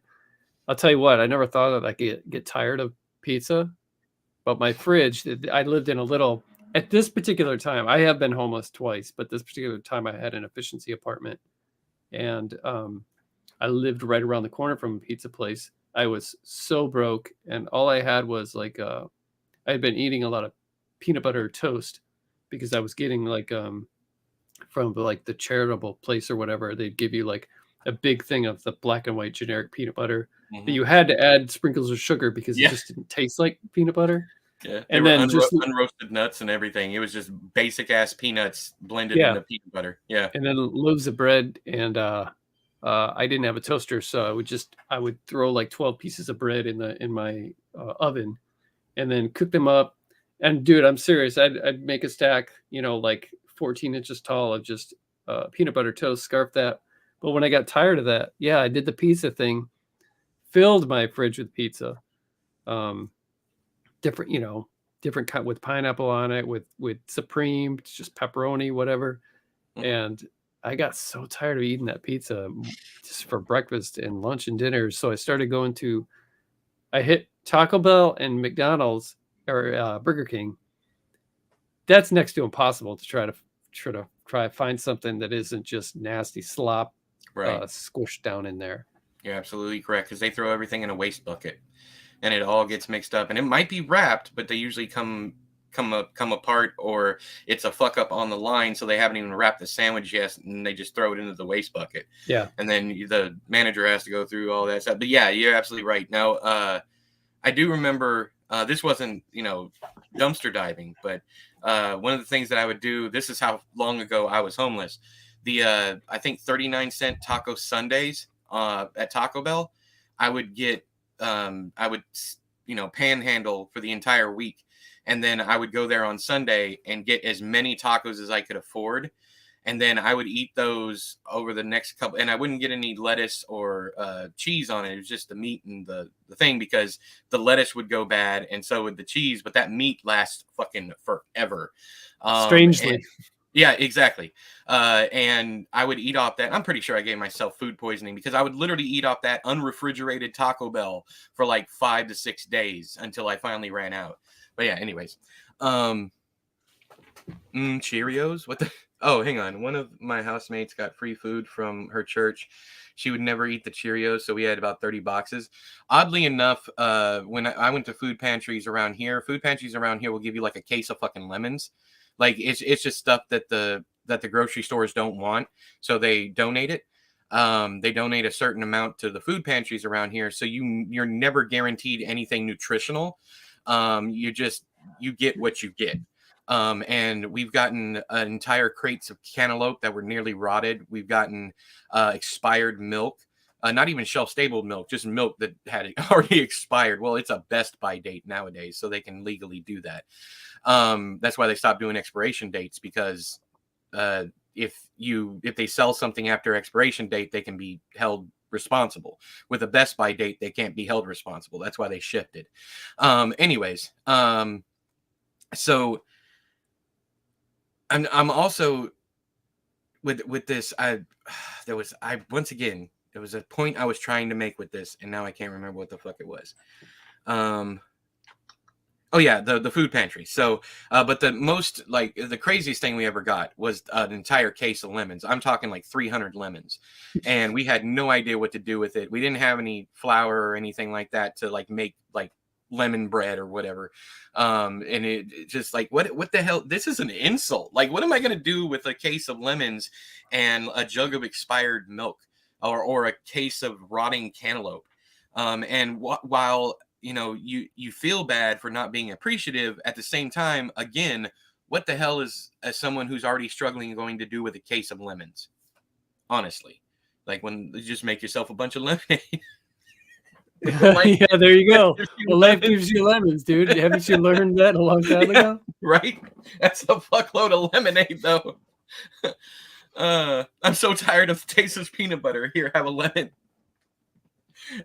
I'll tell you what, I never thought that I could get tired of pizza, but my fridge, I lived in at this particular time, I have been homeless twice, but this particular time I had an efficiency apartment, and I lived right around the corner from a pizza place. I was so broke, and all I had was like, I had been eating a lot of peanut butter toast because I was getting from like the charitable place or whatever. They'd give you like a big thing of the black and white generic peanut butter, but you had to add sprinkles of sugar because it just didn't taste like peanut butter. Yeah, and then unroasted nuts and everything. It was just basic ass peanuts blended into peanut butter. Yeah, and then loaves of bread, and I didn't have a toaster, so I would throw like 12 pieces of bread in my oven, and then cook them up. And dude, I'm serious. I'd make a stack, like 14 inches tall of just peanut butter toast, scarf that. But when I got tired of that, I did the pizza thing, filled my fridge with pizza, different kind with pineapple on it, with supreme, just pepperoni, whatever. And I got so tired of eating that pizza just for breakfast and lunch and dinner. So I started going to, I hit Taco Bell and McDonald's or Burger King. That's next to impossible to try to find something that isn't just nasty slop Right. squished down in there. You're absolutely correct, because they throw everything in a waste bucket, and it all gets mixed up. And it might be wrapped, but they usually come apart, or it's a fuck up on the line, so they haven't even wrapped the sandwich yet, and they just throw it into the waste bucket. Yeah. And then the manager has to go through all that stuff. But yeah, you're absolutely right. Now, I do remember this wasn't, dumpster diving, but one of the things that I would do, this is how long ago I was homeless. The I think 39-cent taco Sundays at Taco Bell, I would get, I would, panhandle for the entire week. And then I would go there on Sunday and get as many tacos as I could afford. And then I would eat those over the next couple, and I wouldn't get any lettuce or cheese on it. It was just the meat and the thing, because the lettuce would go bad, and so would the cheese. But that meat lasts fucking forever. Strangely. Yeah, exactly. And I would eat off that. I'm pretty sure I gave myself food poisoning, because I would literally eat off that unrefrigerated Taco Bell for like 5 to 6 days until I finally ran out. But yeah, anyways. Cheerios? What the? Oh, hang on. One of my housemates got free food from her church. She would never eat the Cheerios, so we had about 30 boxes. Oddly enough, when I went to food pantries around here will give you like a case of fucking lemons. Like it's just stuff that the grocery stores don't want, so they donate it. They donate a certain amount to the food pantries around here, so you're never guaranteed anything nutritional. You get what you get. And we've gotten entire crates of cantaloupe that were nearly rotted. We've gotten expired milk, not even shelf-stable milk, just milk that had already expired. Well, it's a best by date nowadays, so they can legally do that. That's why they stopped doing expiration dates, because if they sell something after expiration date, they can be held responsible. With a best by date, they can't be held responsible. That's why they shifted. Anyways, so I'm also with this. Once again, there was a point I was trying to make with this, and now I can't remember what the fuck it was. Oh yeah, the food pantry. So, but the craziest thing we ever got was an entire case of lemons. I'm talking like 300 lemons, and we had no idea what to do with it. We didn't have any flour or anything like that to like make like lemon bread or whatever. And it just like, what the hell? This is an insult. Like, what am I gonna do with a case of lemons and a jug of expired milk, or a case of rotting cantaloupe? And while you feel bad for not being appreciative, at the same time, again, what the hell is, as someone who's already struggling, going to do with a case of lemons? Honestly, like, when you just make yourself a bunch of lemonade. Yeah, there you go. Well, life gives you lemons, dude. Haven't you learned that a long time ago? Right? That's a fuckload of lemonade, though. I'm so tired of the taste of peanut butter. Here, have a lemon.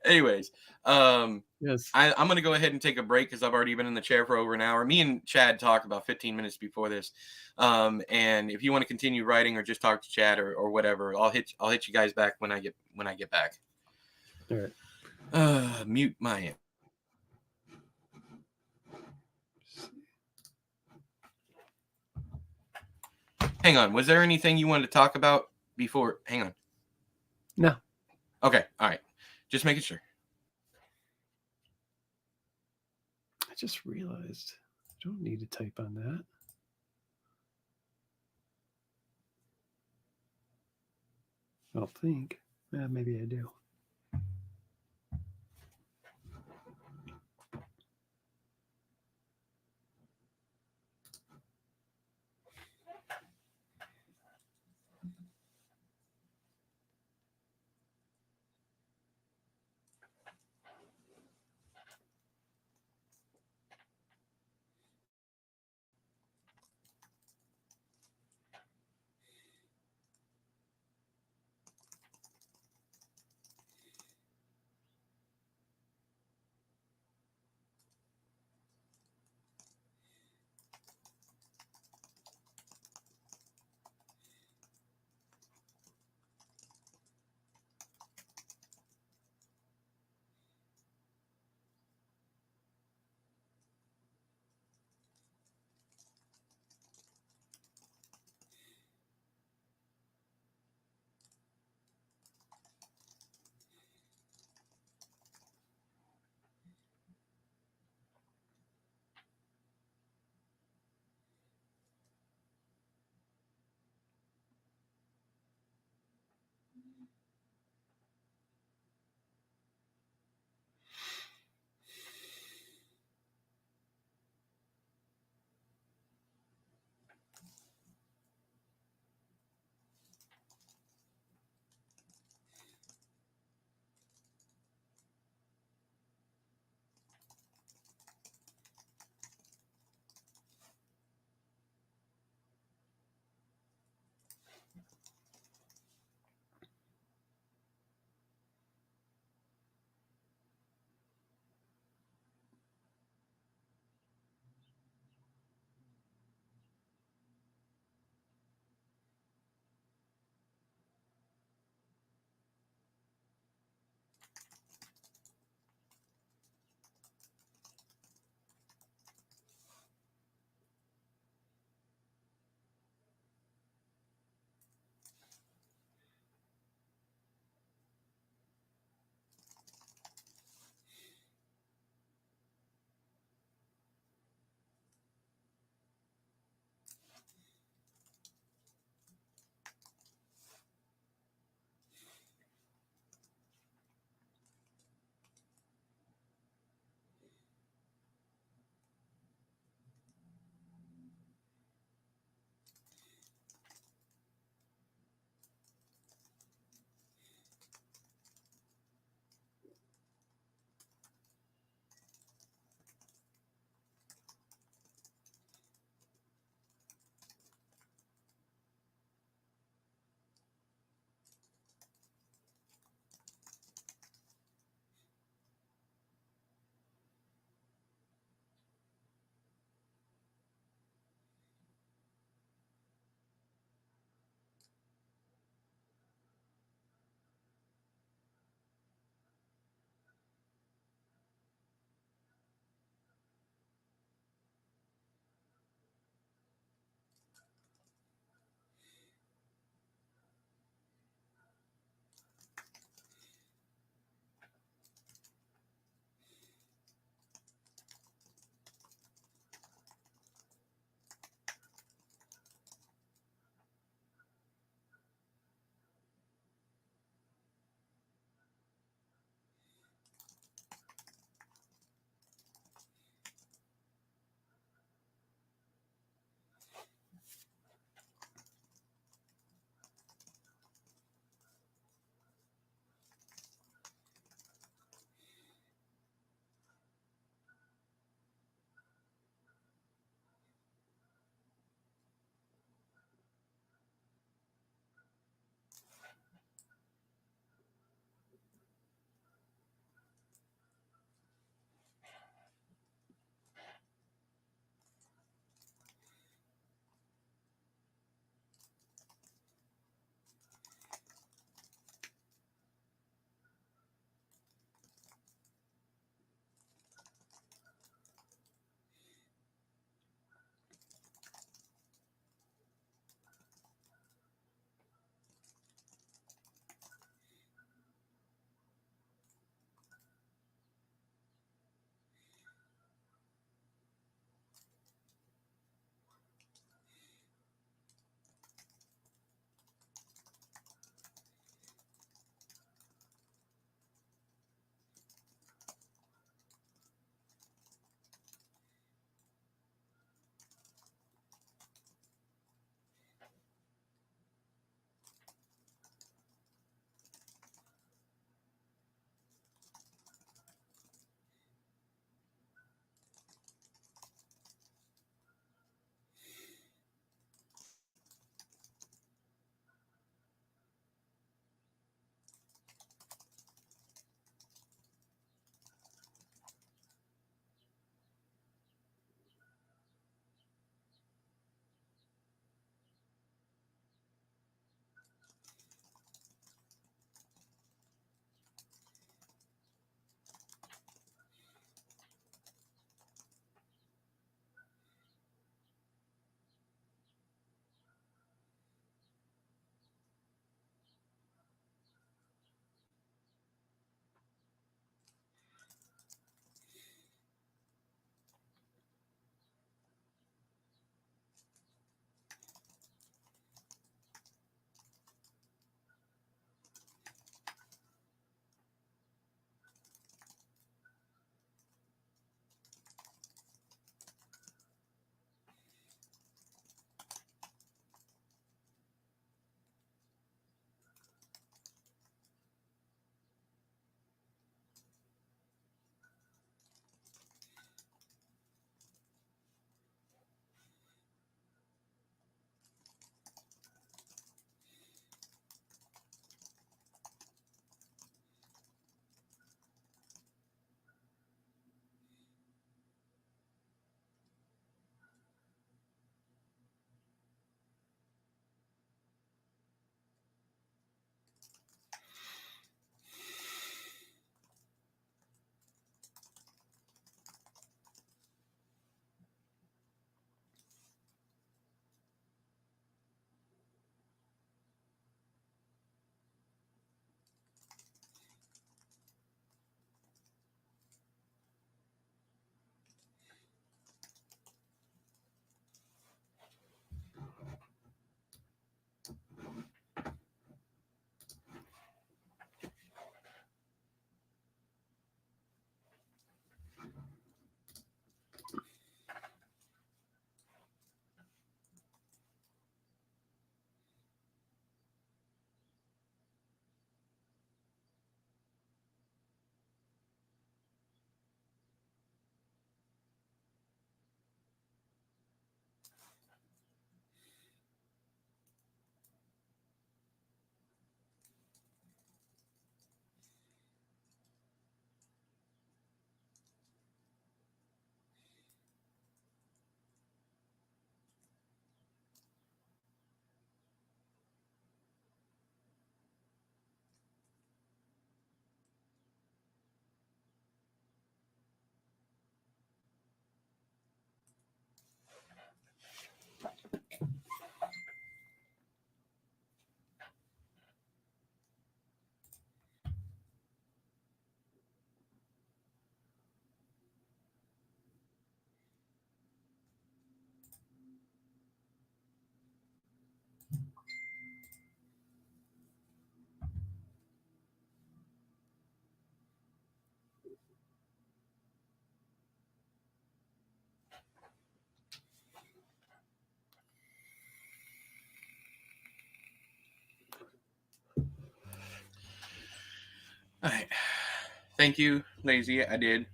Anyways, yes, I'm gonna go ahead and take a break, because I've already been in the chair for over an hour. Me and Chad talked about 15 minutes before this. And if you want to continue writing or just talk to Chad or whatever, I'll hit you guys back when I get back. all right. Mute my. Hang on. Was there anything you wanted to talk about before? Hang on. No. Okay. All right. Just making sure. I just realized I don't need to type on that. I don't think. Maybe I do. Thank you, Lazy. I did.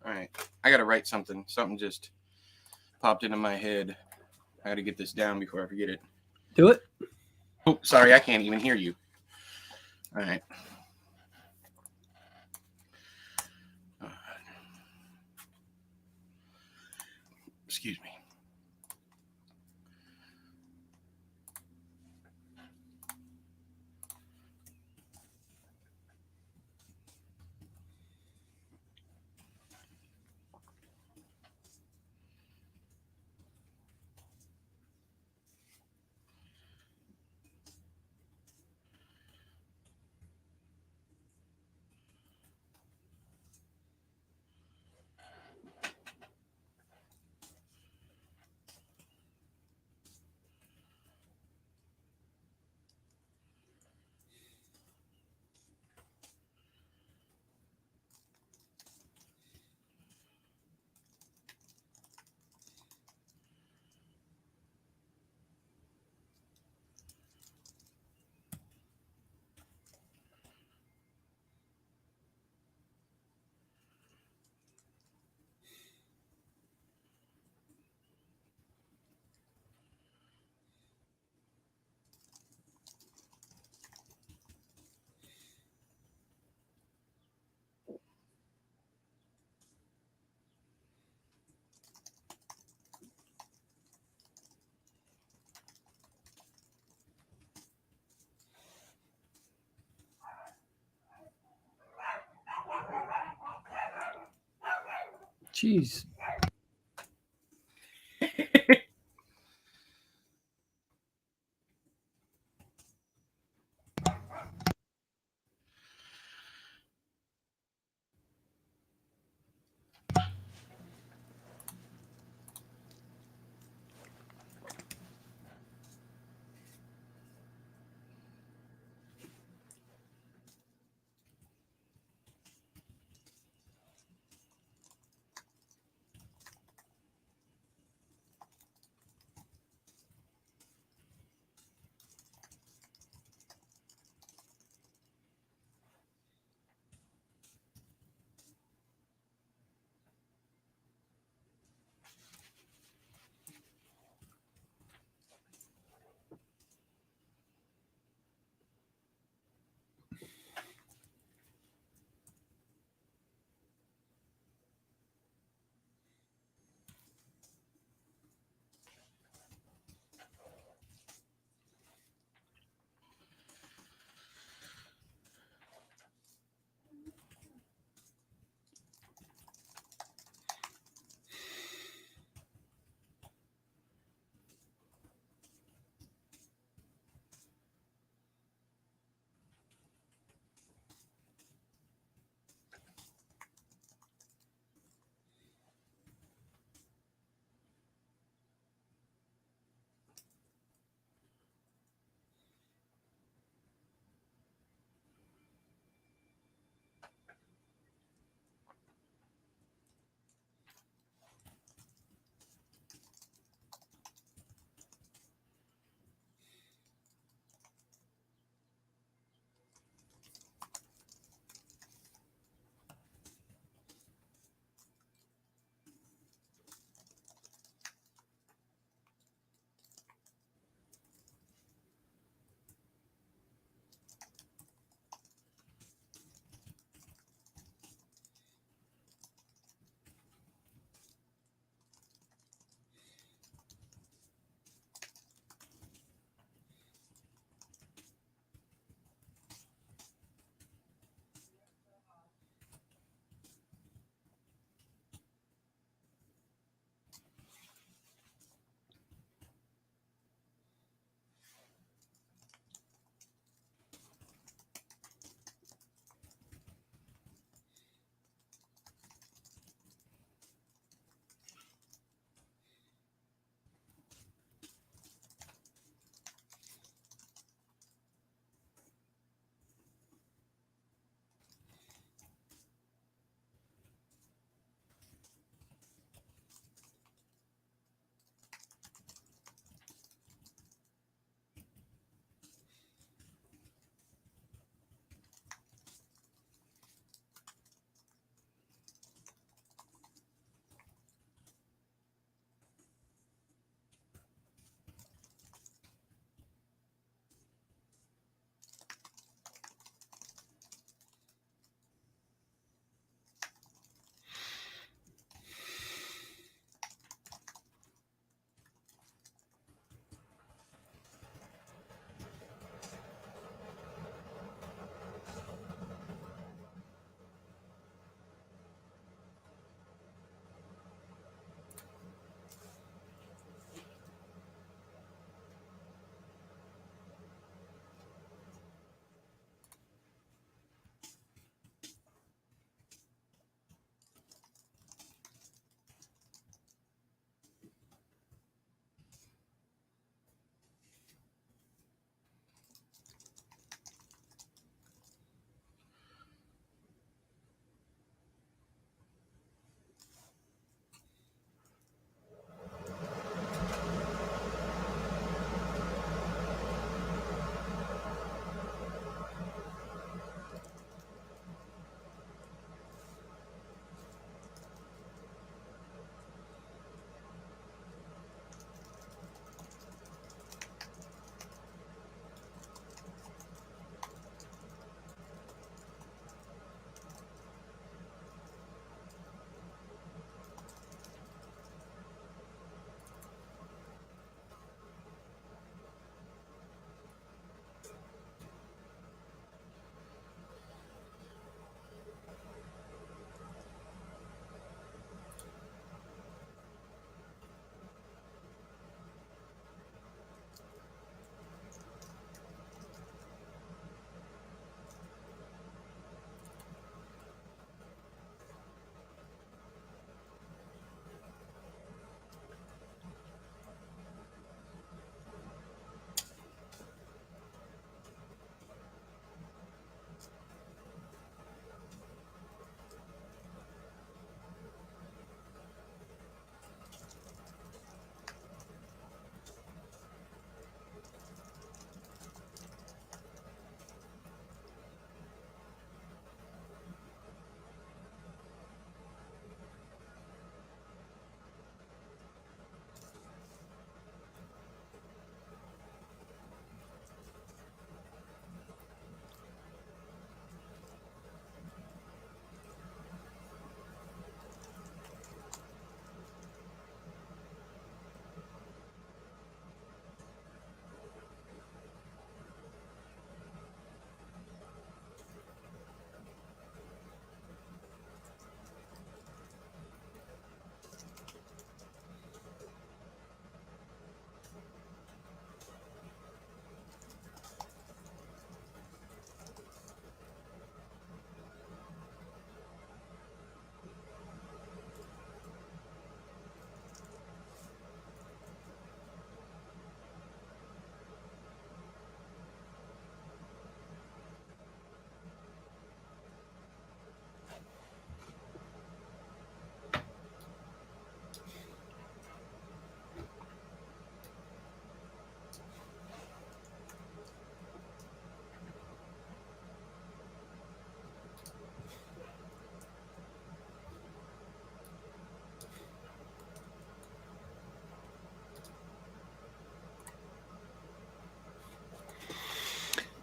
All right. I got to write something. Something just popped into my head. I got to get this down before I forget it. Do it. Oh, sorry. I can't even hear you. All right. Excuse me. Jeez.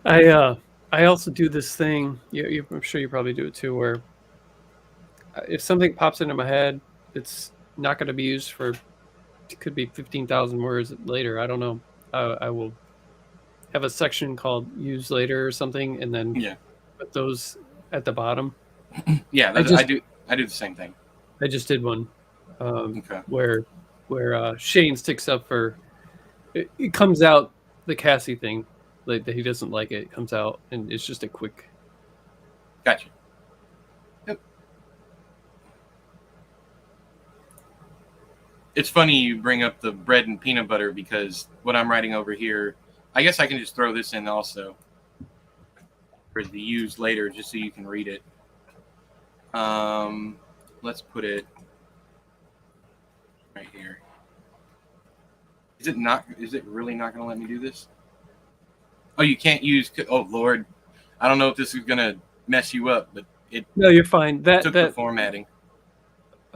I also do this thing. I'm sure you probably do it too, where if something pops into my head, it's not going to be used for. It could be 15,000 words later. I don't know. I will have a section called "Use Later" or something, and then Yeah. put those at the bottom. Yeah, I just I do the same thing. I just did one Okay. where Shane sticks up for it comes out the Cassie thing, like that he doesn't like it. It comes out, and it's just a quick. Gotcha. Yep. It's funny you bring up the bread and peanut butter because what I'm writing over here, I guess I can just throw this in also for the use later, just so you can read it. Let's put it right here. Is it not? Is it really not going to let me do this? Oh, you can't use. Oh Lord, I don't know if this is going to mess you up, but it No, you're fine. took the formatting.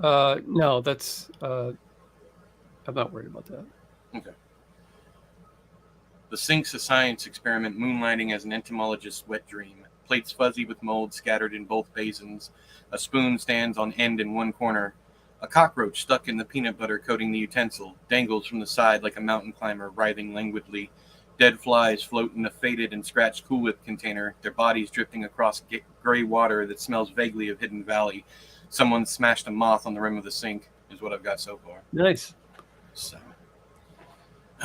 No, that's. I'm not worried about that. Okay. The Sinks a Science experiment moonlighting as an entomologist's wet dream. Plates fuzzy with mold scattered in both basins. A spoon stands on end in one corner. A cockroach stuck in the peanut butter coating the utensil dangles from the side like a mountain climber writhing languidly. Dead flies float in a faded and scratched Cool Whip container, their bodies drifting across gray water that smells vaguely of Hidden Valley. Someone smashed a moth on the rim of the sink, is what I've got so far. Nice. So,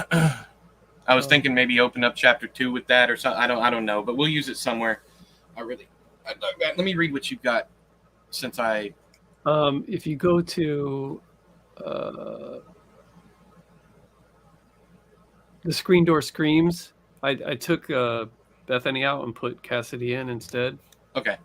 I was thinking maybe open up chapter 2 with that or something. I don't know, but we'll use it somewhere. Let me read what you've got since I. If you go to the Screen Door Screams, I took Bethany out and put Cassidy in instead. Okay.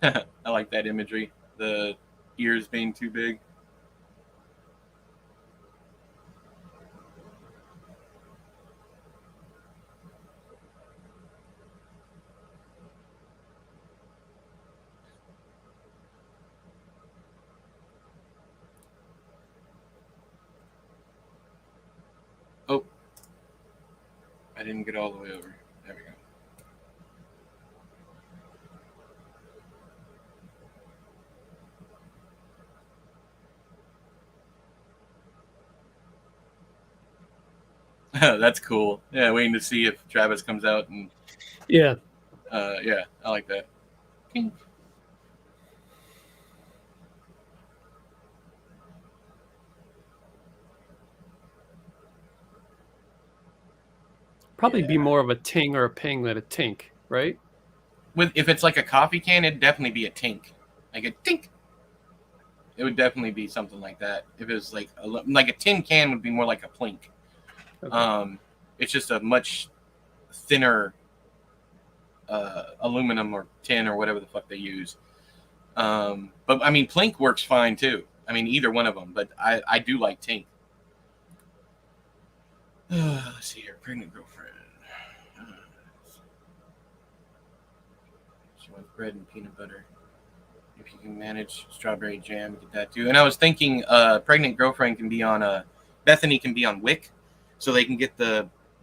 I like that imagery. The ears being too big. Oh, I didn't get all the way over. There we go. That's cool. Yeah, waiting to see if Travis comes out and. Yeah. Yeah, I like that. Probably be more of a ting or a ping than a tink, right? If it's like a coffee can, it'd definitely be a tink, like a tink. It would definitely be something like that. If it was like a tin can, would be more like a plink. Okay. It's just a much thinner aluminum or tin or whatever the fuck they use. But I mean, plink works fine too. I mean, either one of them. But I do like tink. Let's see here, pregnant girlfriend. She wants bread and peanut butter. If you can manage strawberry jam, get that too. And I was thinking, pregnant girlfriend can be on Bethany can be on Wick, so they can get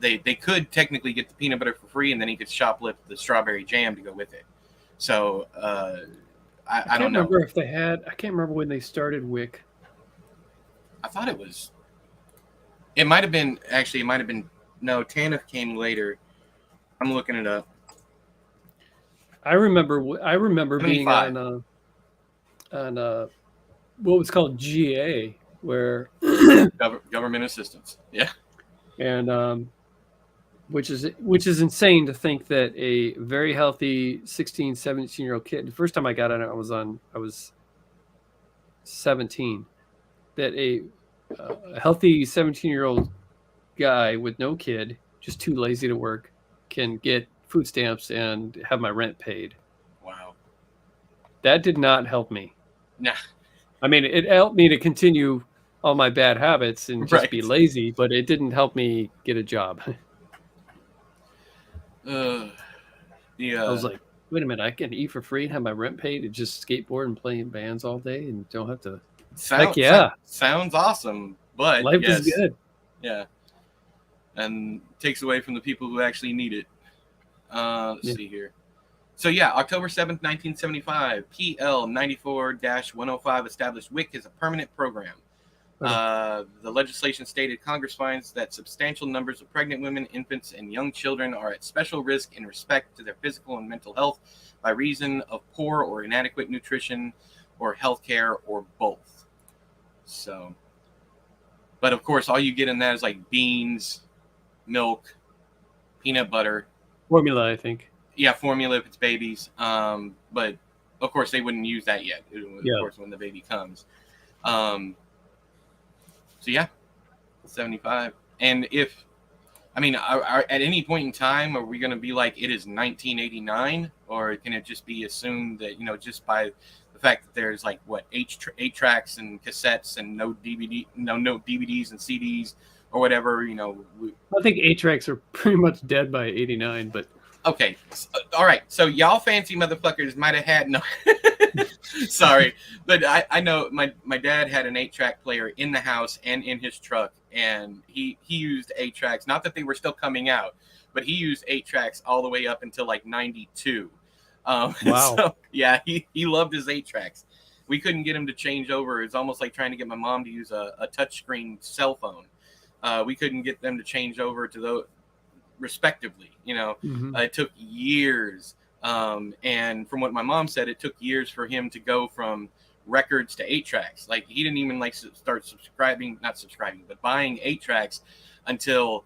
they could technically get the peanut butter for free, and then he could shoplift the strawberry jam to go with it. So I don't know. Remember if they had. I can't remember when they started Wick. I thought it was. It might have been actually. It might have been no. Tanif came later. I'm looking it up. I remember being on what was called GA, where government assistance. Yeah. And which is insane to think that a very healthy 16, 17-year-old kid. The first time I got on it, I was 17. That a healthy 17-year-old guy with no kid, just too lazy to work, can get food stamps and have my rent paid. Wow. That did not help me. Nah. I mean, it helped me to continue all my bad habits and just be Right. lazy, but it didn't help me get a job. The I was like, wait a minute, I can eat for free and have my rent paid and just skateboard and play in bands all day and don't have to. Heck yeah, sounds awesome, but life is yes, good. yeah, and takes away from the people who actually need it. Let's see here. So yeah, October 7th, 1975, PL 94-105 established WIC as a permanent program. The legislation stated Congress finds that substantial numbers of pregnant women, infants, and young children are at special risk in respect to their physical and mental health by reason of poor or inadequate nutrition or health care or both. So, but of course, all you get in that is like beans, milk, peanut butter. Formula, I think. Yeah, formula if it's babies. But of course, they wouldn't use that yet. Of course, when the baby comes. So yeah, 75. And if, I mean, at any point in time, are we going to be like, it is 1989? Or can it just be assumed that, just by the fact that there's like, what, eight tracks and cassettes and no DVDs and CDs or whatever, I think 8-tracks are pretty much dead by 89, but. Okay. All right. So y'all fancy motherfuckers might have had no. Sorry, but I know my dad had an 8-track player in the house and in his truck, and he used 8-tracks. Not that they were still coming out, but he used 8-tracks all the way up until like 92. Wow. So, yeah, he loved his 8-tracks. We couldn't get him to change over. It's almost like trying to get my mom to use a touchscreen cell phone. We couldn't get them to change over to those respectively. It took years. And from what my mom said, it took years for him to go from records to 8-tracks. Like, he didn't even start buying 8-tracks until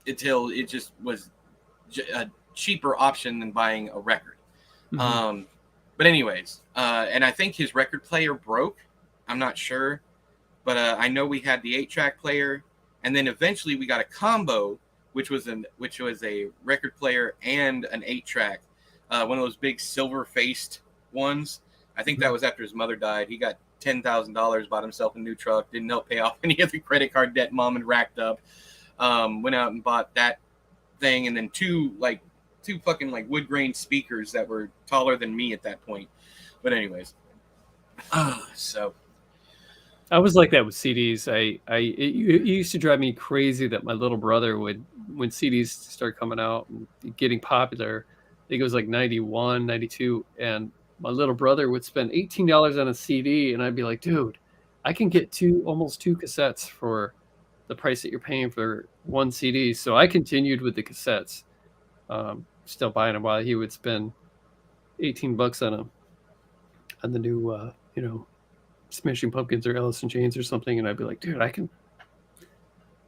until it just was a cheaper option than buying a record. Mm-hmm. But anyways, and I think his record player broke. I'm not sure, but I know we had the 8-track player, and then eventually we got a combo, which was a record player and an 8-track, one of those big silver-faced ones. I think that was after his mother died. He got $10,000, bought himself a new truck, didn't help pay off any of the credit card debt mom had racked up. Went out and bought that thing, and then two fucking like wood grain speakers that were taller than me at that point. But anyways, so. I was like that with CDs. It used to drive me crazy that my little brother would, when CDs start coming out and getting popular, I think it was like 91, 92, and my little brother would spend $18 on a CD, and I'd be like, dude, I can get almost two cassettes for the price that you're paying for one CD. So I continued with the cassettes, still buying them, while he would spend $18 on the new, Smashing Pumpkins or Alice in Chains or something, and I'd be like, dude, I can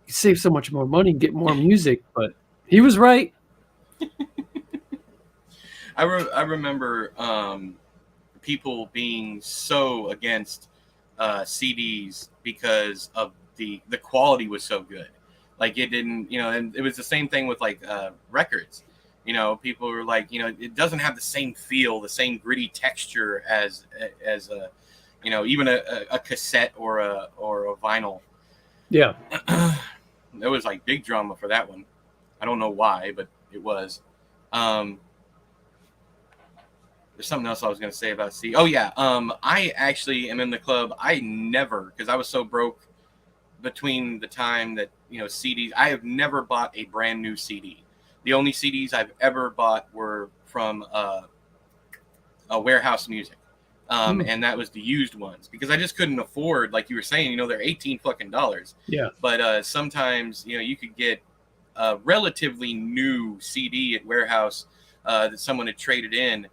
save so much more money and get more music. But he was right. I remember people being so against CDs because of the quality was so good. Like, it didn't, and it was the same thing with like records. People were like, it doesn't have the same feel, the same gritty texture as a even a cassette or a vinyl. Yeah. There was like big drama for that one. I don't know why, but it was. There's something else I was going to say about CD. Oh yeah. I actually am in the club. I never, because I was so broke between the time that, CDs, I have never bought a brand new CD. The only CDs I've ever bought were from a Warehouse Music. And that was the used ones, because I just couldn't afford, like you were saying, they're $18 fucking. Yeah. But sometimes, you could get a relatively new CD at Warehouse that someone had traded in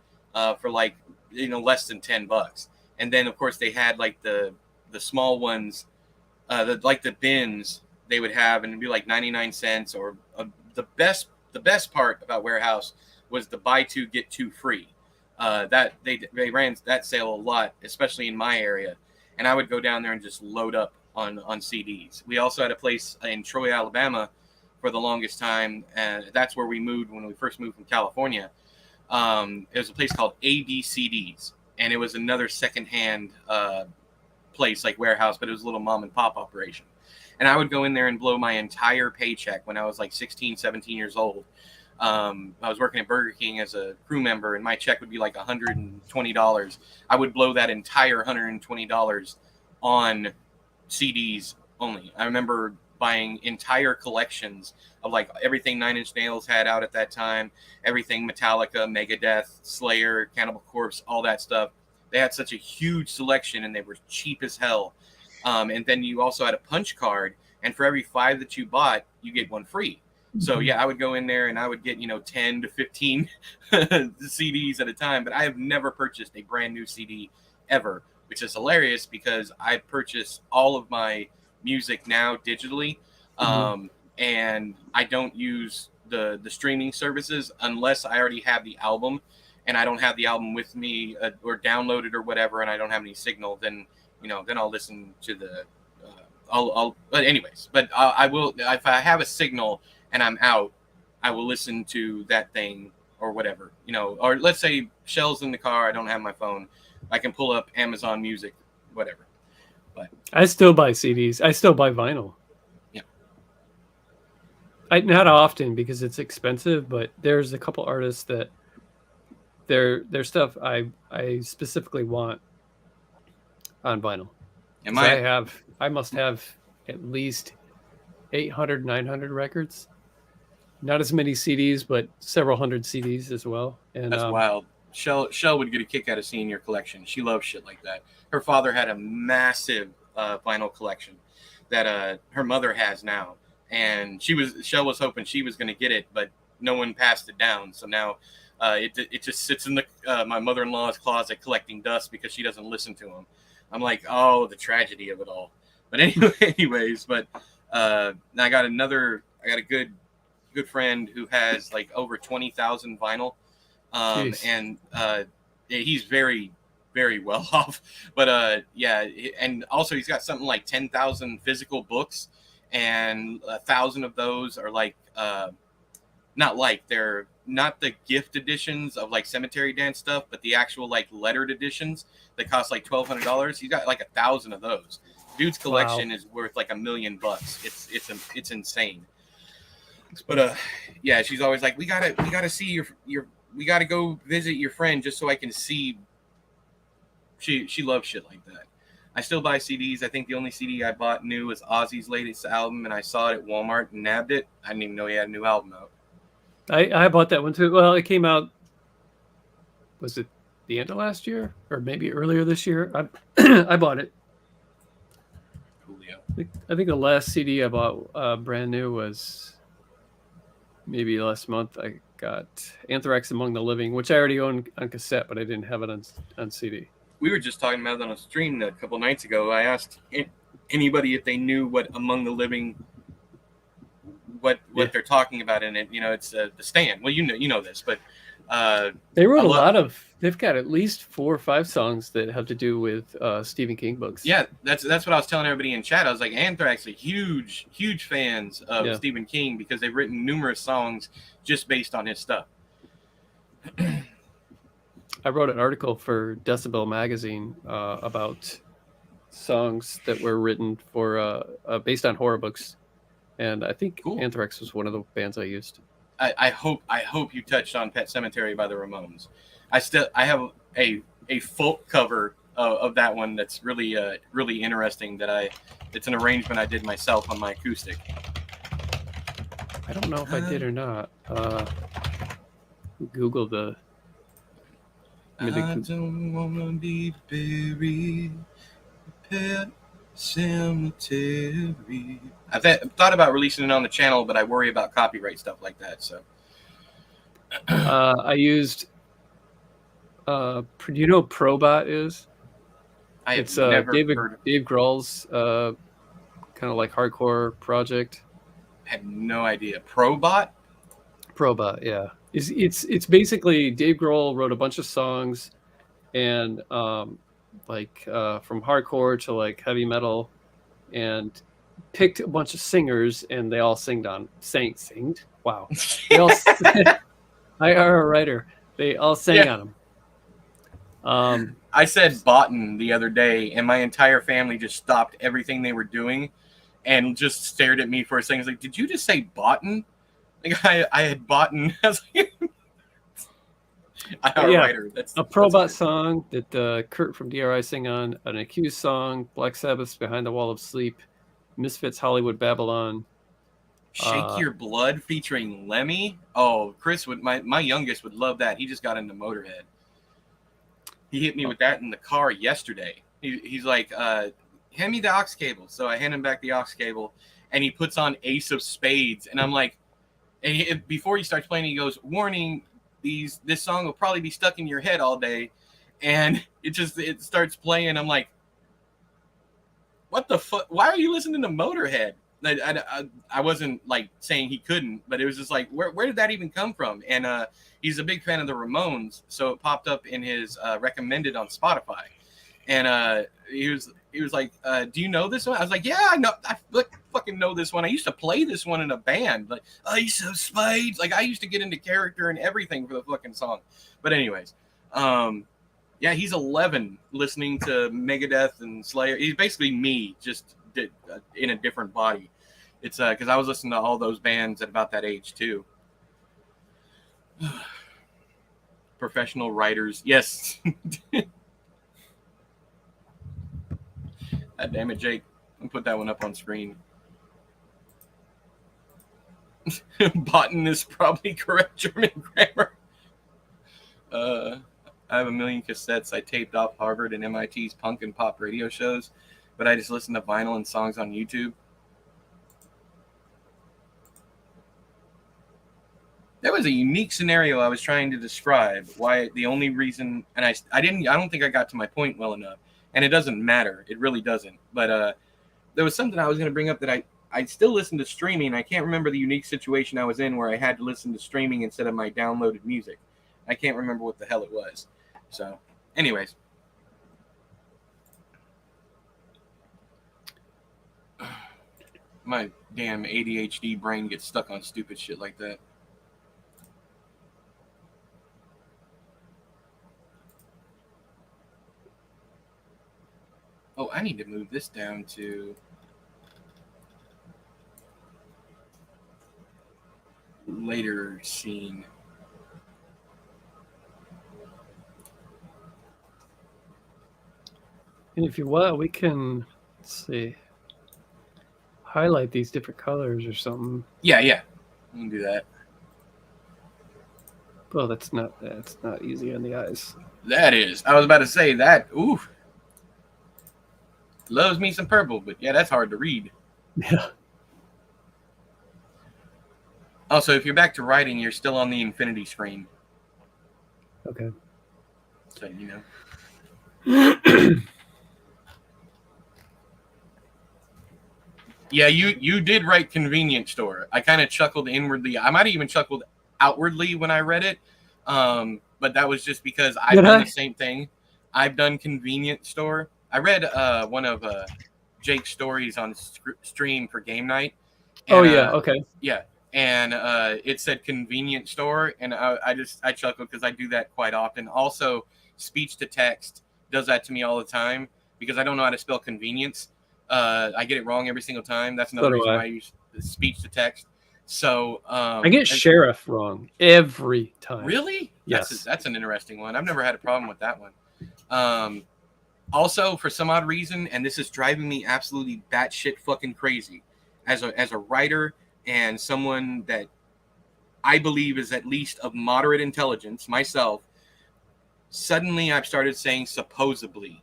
for like, less than $10. And then of course they had like the small ones, like the bins they would have, and it'd be like 99 cents. Or the best part about Warehouse was the buy two get two free. That they ran that sale a lot, especially in my area, and I would go down there and just load up on CDs. We also had a place in Troy, Alabama, for the longest time, and that's where we moved when we first moved from California. It was a place called ABCDs, and it was another secondhand place, like warehouse, but it was a little mom and pop operation. And I would go in there and blow my entire paycheck when I was like 16, 17 years old. I was working at Burger King as a crew member, and my check would be like $120. I would blow that entire $120 on CDs only. I remember buying entire collections of like everything Nine Inch Nails had out at that time, everything Metallica, Megadeth, Slayer, Cannibal Corpse, all that stuff. They had such a huge selection, and they were cheap as hell. And then you also had a punch card, and for every 5 that you bought, you get 1 free. So yeah, I would go in there and I would get 10 to 15 CDs at a time. But I have never purchased a brand new CD ever, which is hilarious because I purchase all of my music now digitally, and I don't use the streaming services unless I already have the album, and I don't have the album with me or downloaded or whatever, and I don't have any signal. Then then I'll listen to the. But anyways, I will, if I have a signal and I'm out, I will listen to that thing or whatever, or let's say Shell's in the car, I don't have my phone, I can pull up Amazon Music, whatever. But I still buy CDs. I still buy vinyl. Yeah. Not often because it's expensive, but there's a couple artists that their stuff I specifically want on vinyl. I must have at least 800, 900 records. Not as many CDs, but several hundred CDs as well. And that's wild. Shell would get a kick out of seeing your collection. She loves shit like that. Her father had a massive vinyl collection that her mother has now, and Shell was hoping she was going to get it, but no one passed it down. So now it just sits in my mother-in-law's closet collecting dust because she doesn't listen to him. I'm like, oh, the tragedy of it all. But anyways, but I got a good friend who has like over 20,000 vinyl. And he's very, very well off, but yeah, and also he's got something like 10,000 physical books, and 1,000 of those are like they're not the gift editions of like Cemetery Dance stuff, but the actual like lettered editions that cost like $1,200. He's got like 1,000 of those. Dude's collection is worth like $1 million. It's insane. But yeah, she's always like, we gotta see your we got to go visit your friend just so I can see. She loves shit like that. I still buy CDs. I think the only CD I bought new was Ozzy's latest album, and I saw it at Walmart and nabbed it. I didn't even know he had a new album out. I bought that one too. Well, it came out, was it the end of last year or maybe earlier this year? I bought it. Coolio. I think the last CD I bought brand new was maybe last month. I got Anthrax Among the Living, which I already owned on cassette, but I didn't have it on CD. We were just talking about it on a stream a couple nights ago. I asked anybody if they knew what Among the Living, what they're talking about in it. It's the Stand. Well, you know this, but they wrote a lot of. They've got at least 4 or 5 songs that have to do with Stephen King books. Yeah, that's what I was telling everybody in chat. I was like, Anthrax are huge fans of Stephen King because they've written numerous songs just based on his stuff. I wrote an article for Decibel magazine about songs that were written for based on horror books, and I think Anthrax was one of the bands I used. I hope you touched on Pet Sematary by the Ramones. I have a folk cover of that one that's really really interesting. It's an arrangement I did myself on my acoustic. I don't know if I did or not. Google the. I don't wanna be buried in Pet Cemetery. I've thought about releasing it on the channel, but I worry about copyright stuff like that. So I used. Do you know what Probot is? It's never heard of Dave Grohl's kind of like hardcore project. I have no idea. Probot, yeah. It's basically Dave Grohl wrote a bunch of songs, and from hardcore to like heavy metal, and picked a bunch of singers, and they all sang. Wow, they all. I are a writer. They all sang on them. I said botan the other day, and my entire family just stopped everything they were doing and just stared at me for a second. It's like, did you just say botan? Like I had botan. I was like, our yeah, writer. a Probot song that Kurt from DRI sang on, an Accused song, Black Sabbath's Behind the Wall of Sleep, Misfits Hollywood Babylon. Shake Your Blood featuring Lemmy. Oh, Chris would my youngest would love that. He just got into Motorhead. He hit me with that in the car yesterday. He's like, hand me the aux cable. So I hand him back the aux cable, and he puts on Ace of Spades, and I'm like, and before he starts playing, he goes, warning, this song will probably be stuck in your head all day. And it starts playing. I'm like, what the fuck? Why are you listening to Motorhead? I wasn't like saying he couldn't, but it was just like, where did that even come from? And he's a big fan of the Ramones, so it popped up in his recommended on Spotify. And he was like, do you know this one? I was like, yeah, I know. I fucking know this one. I used to play this one in a band, like Ace of Spades. Like I used to get into character and everything for the fucking song. But anyways, yeah, he's 11 listening to Megadeth and Slayer. He's basically me, just in a different body. It's because I was listening to all those bands at about that age too. Professional writers, yes. God damn it, Jake. I'll put that one up on screen. Botan is probably correct German grammar. I have a million cassettes I taped off Harvard and MIT's punk and pop radio shows, but I just listen to vinyl and songs on YouTube. That was a unique scenario I was trying to describe. Why the only reason, and I don't think I got to my point well enough, and it doesn't matter. It really doesn't. But there was something I was going to bring up that I still listen to streaming. I can't remember the unique situation I was in where I had to listen to streaming instead of my downloaded music. I can't remember what the hell it was. So, anyways. My damn ADHD brain gets stuck on stupid shit like that. Oh, I need to move this down to later scene. And if you want, we can, let's see, highlight these different colors or something. Yeah, we can do that. Well, that's not easy on the eyes. That is. I was about to say that. Ooh. Loves me some purple, but yeah, that's hard to read. Yeah. Also, if you're back to writing, you're still on the infinity screen. Okay. So, you know. Yeah, you did write convenience store. I kind of chuckled inwardly. I might have even chuckled outwardly when I read it. But that was just because I've done the same thing. I've done convenience store. I read one of Jake's stories on stream for game night. And, okay. Yeah, and it said convenience store, and I chuckled because I do that quite often. Also, speech to text does that to me all the time because I don't know how to spell convenience. I get it wrong every single time. That's another reason why I use speech to text. So I get sheriff wrong every time. Really? Yes. That's an interesting one. I've never had a problem with that one. Also, for some odd reason, and this is driving me absolutely batshit fucking crazy, as a writer and someone that I believe is at least of moderate intelligence myself, suddenly I've started saying supposedly.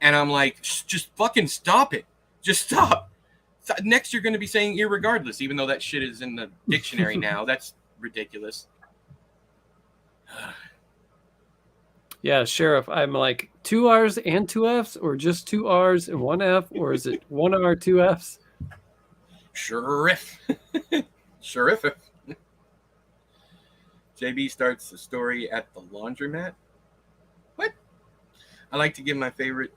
And I'm like, just fucking stop it. Just stop. Next, you're going to be saying irregardless, even though that shit is in the dictionary now. That's ridiculous. Yeah, sheriff. I'm like 2 R's and 2 F's, or just 2 R's and 1 F, or is it 1 R, 2 F's? Sheriff. Sheriff. JB starts the story at the laundromat. What? I like to give my favorite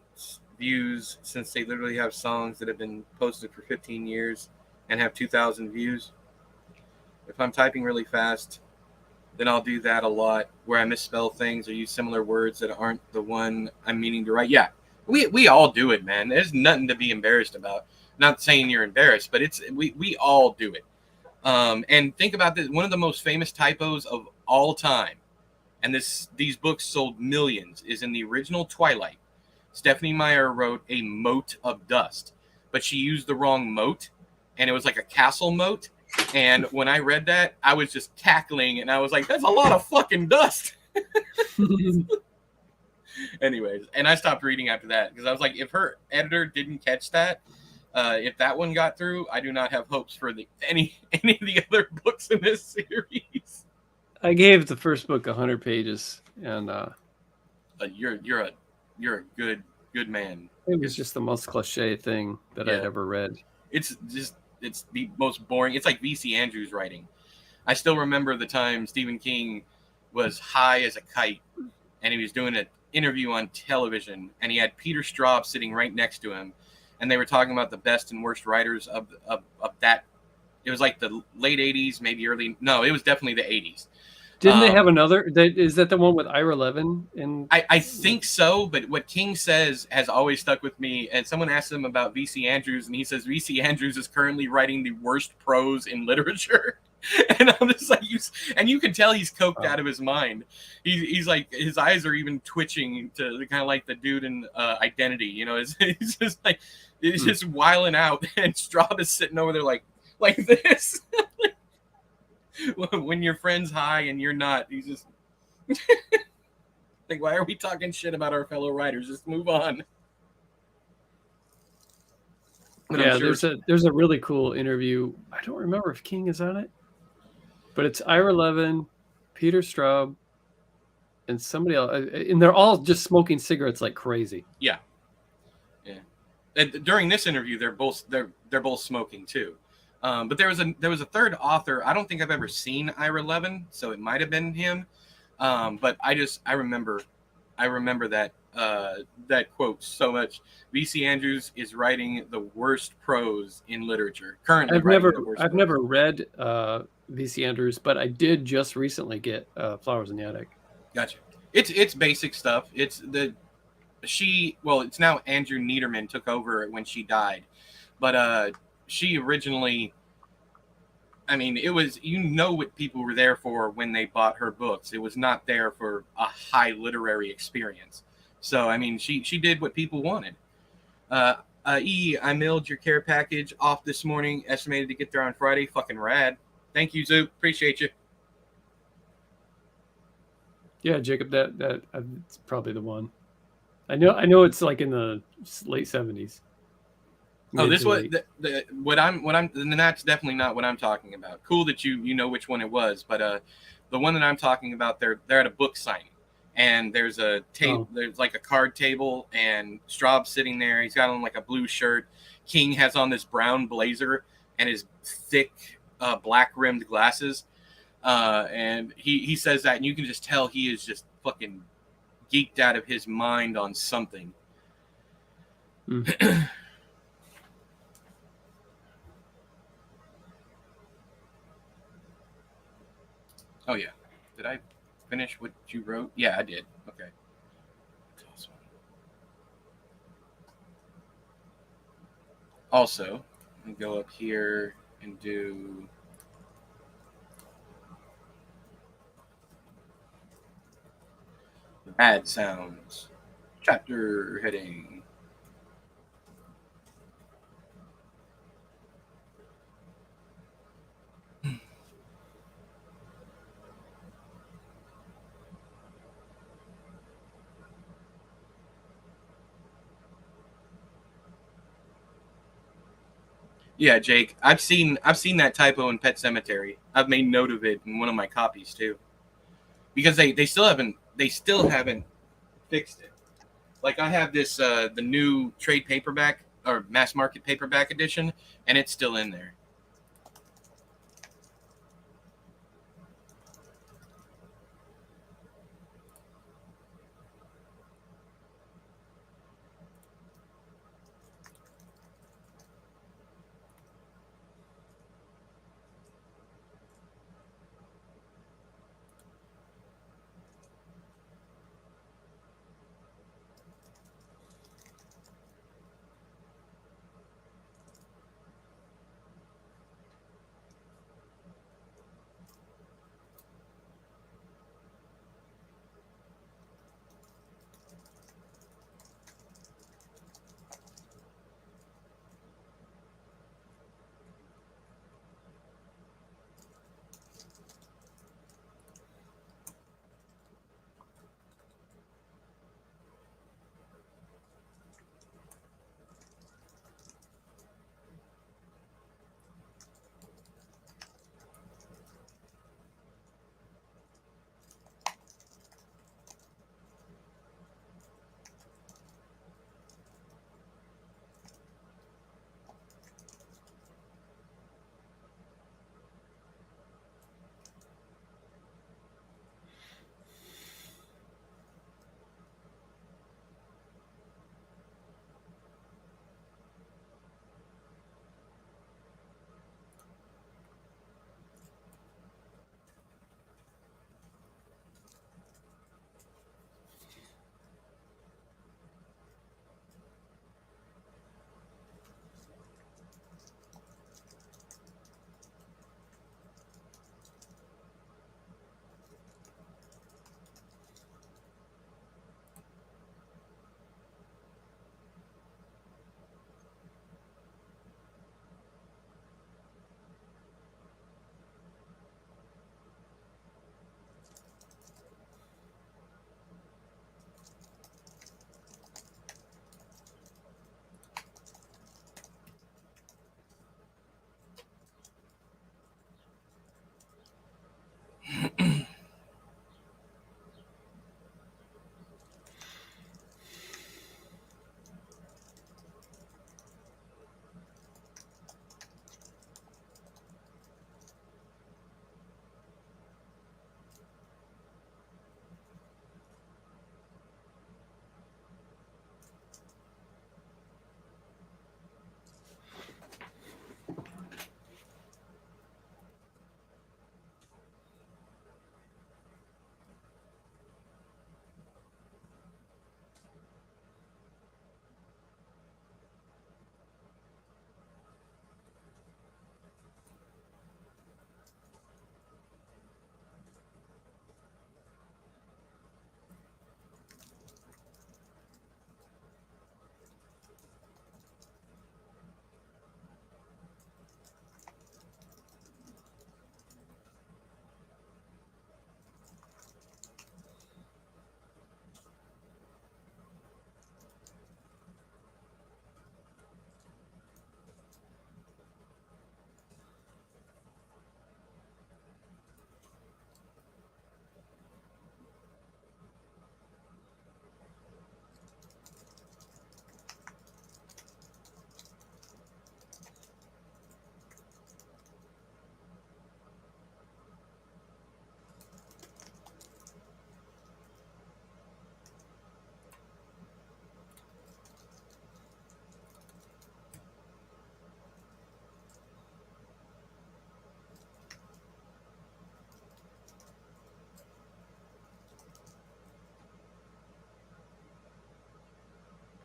views since they literally have songs that have been posted for 15 years and have 2,000 views. If I'm typing really fast, then I'll do that a lot where I misspell things or use similar words that aren't the one I'm meaning to write. Yeah, we all do it, man. There's nothing to be embarrassed about. Not saying you're embarrassed, but we all do it. And think about this: one of the most famous typos of all time, and these books sold millions, is in the original Twilight. Stephanie Meyer wrote a moat of dust, but she used the wrong moat, and it was like a castle moat. And when I read that, I was just cackling, and I was like, "That's a lot of fucking dust." Anyways, and I stopped reading after that because I was like, if her editor didn't catch that, if that one got through, I do not have hopes for any of the other books in this series. I gave the first book 100 pages, and You're a good man. it was just the most cliche thing that I'd ever read. It's the most boring. It's like V.C. Andrews writing. I still remember the time Stephen King was high as a kite, and he was doing an interview on television, and he had Peter Straub sitting right next to him, and they were talking about the best and worst writers of that. It was like the late 80s, maybe early. No, it was definitely the 80s. Didn't they have another? Is that the one with Ira Levin? I think so, but what King says has always stuck with me. And someone asked him about V.C. Andrews, and he says V.C. Andrews is currently writing the worst prose in literature. And I'm just like, and you can tell he's coked out of his mind. He's like, his eyes are even twitching to kind of like the dude in Identity. You know, he's just like, he's just wiling out, and Straub is sitting over there like this. When your friend's high and you're not, he's just like, why are we talking shit about our fellow writers? Just move on. But yeah, there's a really cool interview. I don't remember if King is on it, but it's Ira Levin, Peter Straub, and somebody else, and they're all just smoking cigarettes like crazy. Yeah. And during this interview, they're both smoking too. But there was a third author. I don't think I've ever seen Ira Levin, so it might have been him. But I remember that quote so much. V.C. Andrews is writing the worst prose in literature currently. I've never read V.C. Andrews, but I did just recently get Flowers in the Attic. Gotcha. It's basic stuff. It's now Andrew Niederman took over when she died, but she originally, I mean, it was, what people were there for when they bought her books. It was not there for a high literary experience. So, I mean, she did what people wanted. I mailed your care package off this morning, estimated to get there on Friday. Fucking rad. Thank you, Zoop. Appreciate you. Yeah, Jacob, that's probably the one. I know it's like in the late 70s. Oh, this was then that's definitely not what I'm talking about. Cool that you know which one it was, but the one that I'm talking about, they're at a book signing, and there's a table, there's like a card table, and Straub's sitting there. He's got on like a blue shirt. King has on this brown blazer and his thick black rimmed glasses, and he says that, and you can just tell he is just fucking geeked out of his mind on something. Oh, yeah. Did I finish what you wrote? Yeah, I did. Okay. That's awesome. Also, let me go up here and do the bad sounds. Chapter heading. Yeah, Jake, I've seen that typo in Pet Sematary. I've made note of it in one of my copies too, because they still haven't fixed it. Like, I have this the new trade paperback or mass market paperback edition, and it's still in there.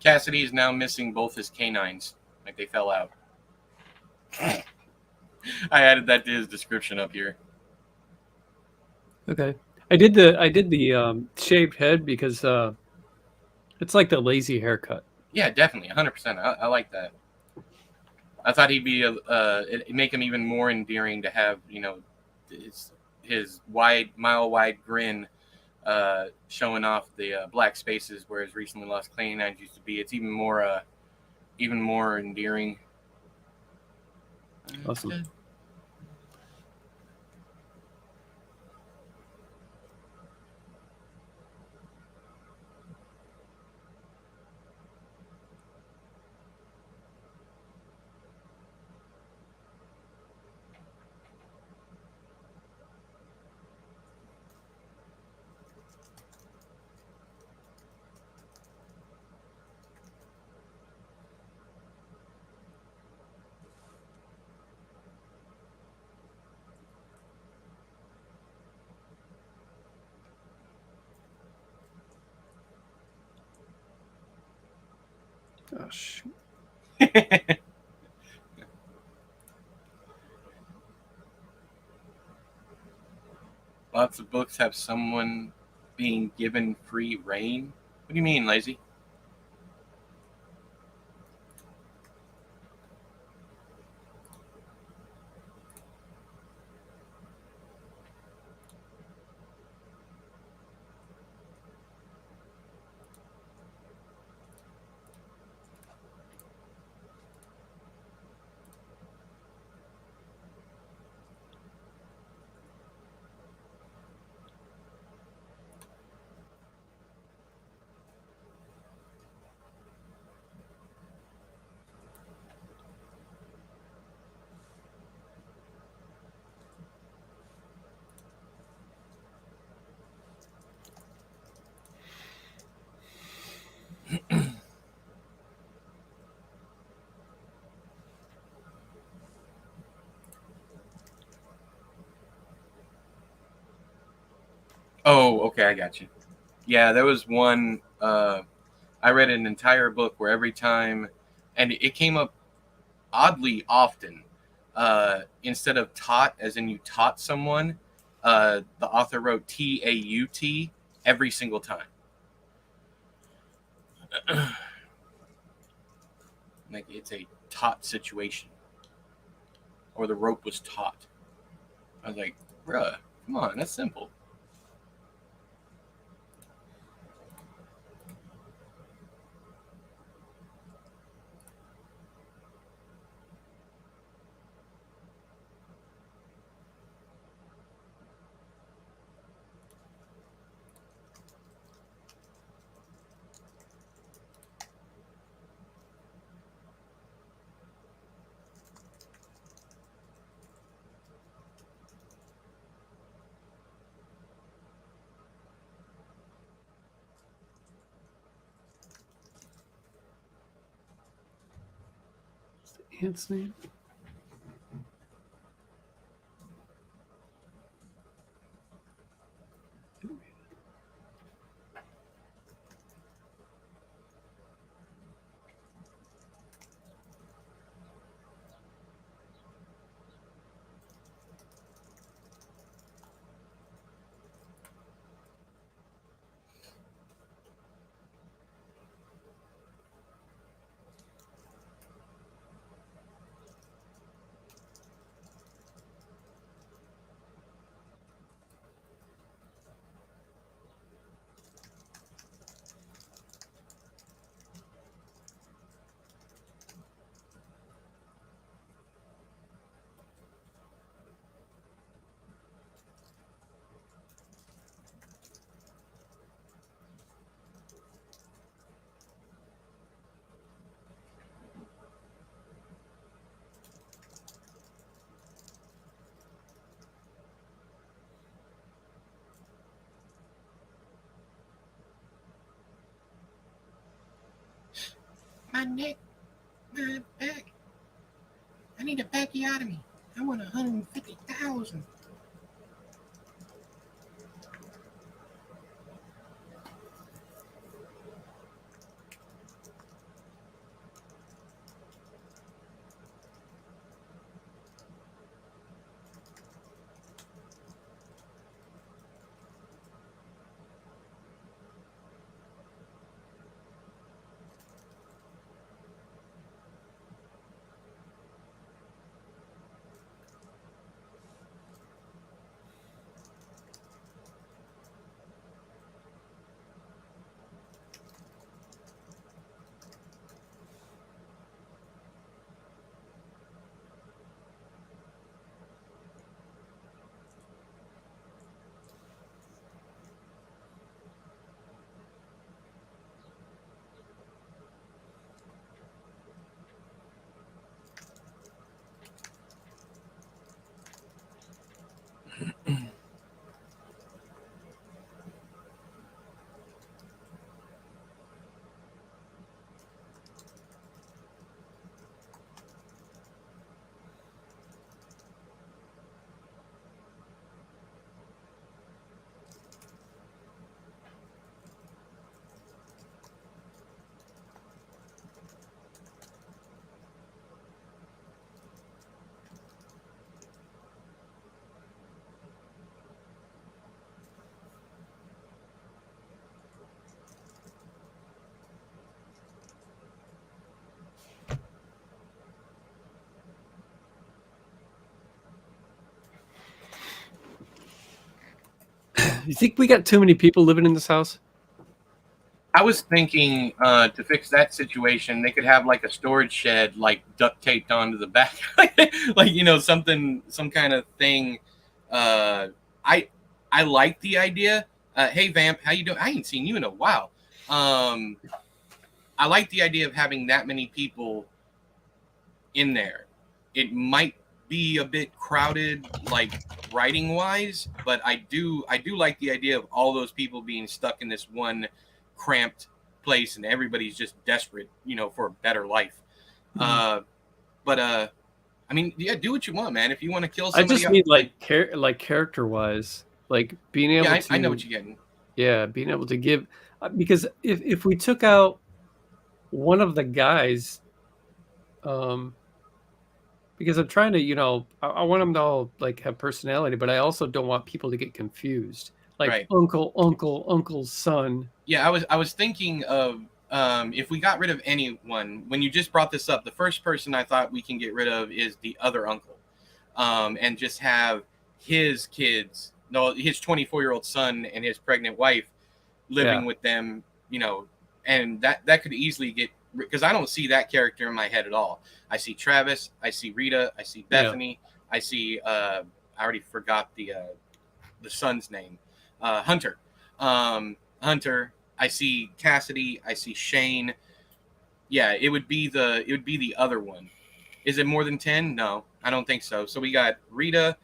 Cassidy is now missing both his canines, like they fell out. I added that to his description up here. Okay. I did the shaved head because it's like the lazy haircut. Yeah, definitely, 100%. I like that. I thought he'd be it'd make him even more endearing to have, you know, his mile wide grin showing off the black spaces where his recently lost canines used to be. It's even more endearing. Awesome. Oh, shoot. Lots of books have someone being given free reign. What do you mean, Lazy? Oh, okay, I got you. Yeah, there was one. I read an entire book where every time, and it came up oddly often. Instead of taught, as in you taught someone, the author wrote TAUT every single time. Like it's a taut situation, or the rope was taut. I was like, bruh, come on, that's simple. Ant's name? My neck, my back. I need a backiotomy. I want 150,000. You think we got too many people living in this house? I was thinking to fix that situation, they could have like a storage shed, like duct taped onto the back, like something, some kind of thing. I like the idea. Hey Vamp, how you doing? I ain't seen you in a while. I like the idea of having that many people in there. It might be a bit crowded, like writing wise, but I do like the idea of all those people being stuck in this one cramped place, and everybody's just desperate, for a better life. Mm-hmm. But I mean, yeah, do what you want, man. If you want to kill I somebody, just mean like character wise, like being able yeah, to. I know what you're getting. Yeah, being able to give, because if we took out one of the guys, because I'm trying to, I want them to all like have personality, but I also don't want people to get confused. Like Right. uncle's son. Yeah, I was thinking of if we got rid of anyone. When you just brought this up, the first person I thought we can get rid of is the other uncle, and just have his kids, no, his 24-year-old son and his pregnant wife living with them, and that could easily get, because I don't see that character in my head at all. I see Travis, I see Rita, I see Bethany, I see I already forgot the son's name, Hunter. Hunter. I see Cassidy. I see Shane. Yeah, it would be the other one. Is it more than 10? No, I don't think so. So we got Rita,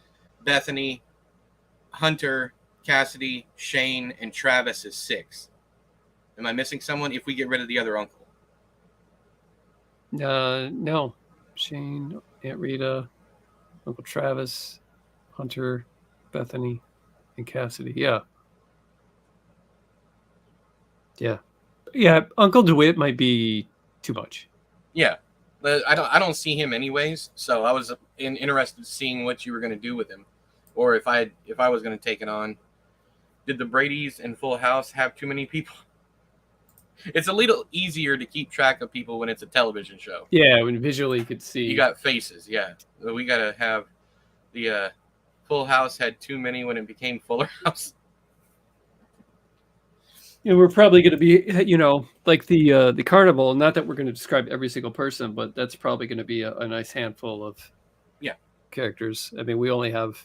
Bethany, Hunter, Cassidy, Shane, and Travis is 6. Am I missing someone? If we get rid of the other uncle. No, Shane, Aunt Rita, Uncle Travis, Hunter, Bethany, and Cassidy. Yeah. Uncle DeWitt might be too much. Yeah, but I don't see him anyways. So I was interested in seeing what you were going to do with him, or if I was going to take it on. Did the Bradys and Full House have too many people? It's a little easier to keep track of people when it's a television show. Yeah, when visually you could see. You got faces, yeah. We got to have the Full House had too many when it became Fuller House. We're probably going to be, like the carnival. Not that we're going to describe every single person, but that's probably going to be a nice handful of characters. I mean, we only have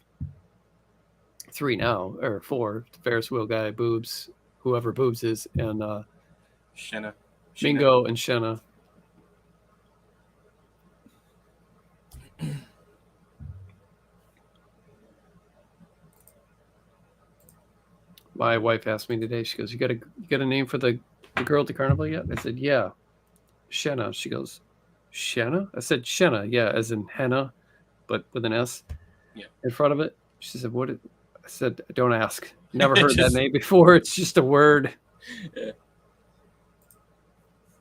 3 now, or 4: the Ferris wheel guy, Boobs, whoever Boobs is, and Shenna. Mingo and Shenna. My wife asked me today. She goes, "You got a name for the girl at the carnival yet?" I said, "Yeah, Shenna." She goes, "Shenna?" I said, "Shenna, yeah, as in henna, but with an S in front of it." She said, "What?" I said, "Don't ask. Never heard that name before. It's just a word."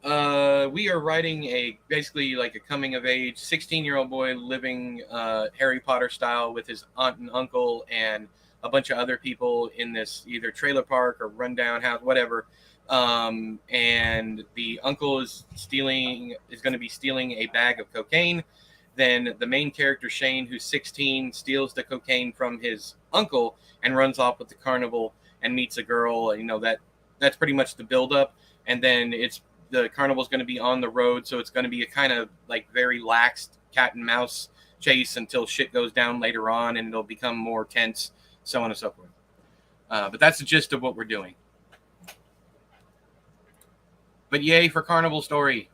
We are writing basically like a coming of age 16-year-old boy living Harry Potter style with his aunt and uncle and a bunch of other people in this either trailer park or rundown house, whatever. And the uncle is going to be stealing a bag of cocaine. Then the main character, Shane, who's 16, steals the cocaine from his uncle and runs off with the carnival and meets a girl. That's pretty much the buildup. And then the carnival's going to be on the road, so it's going to be a kind of like very laxed cat and mouse chase until shit goes down later on, and it'll become more tense, so on and so forth. But that's the gist of what we're doing. But yay for Carnival Story.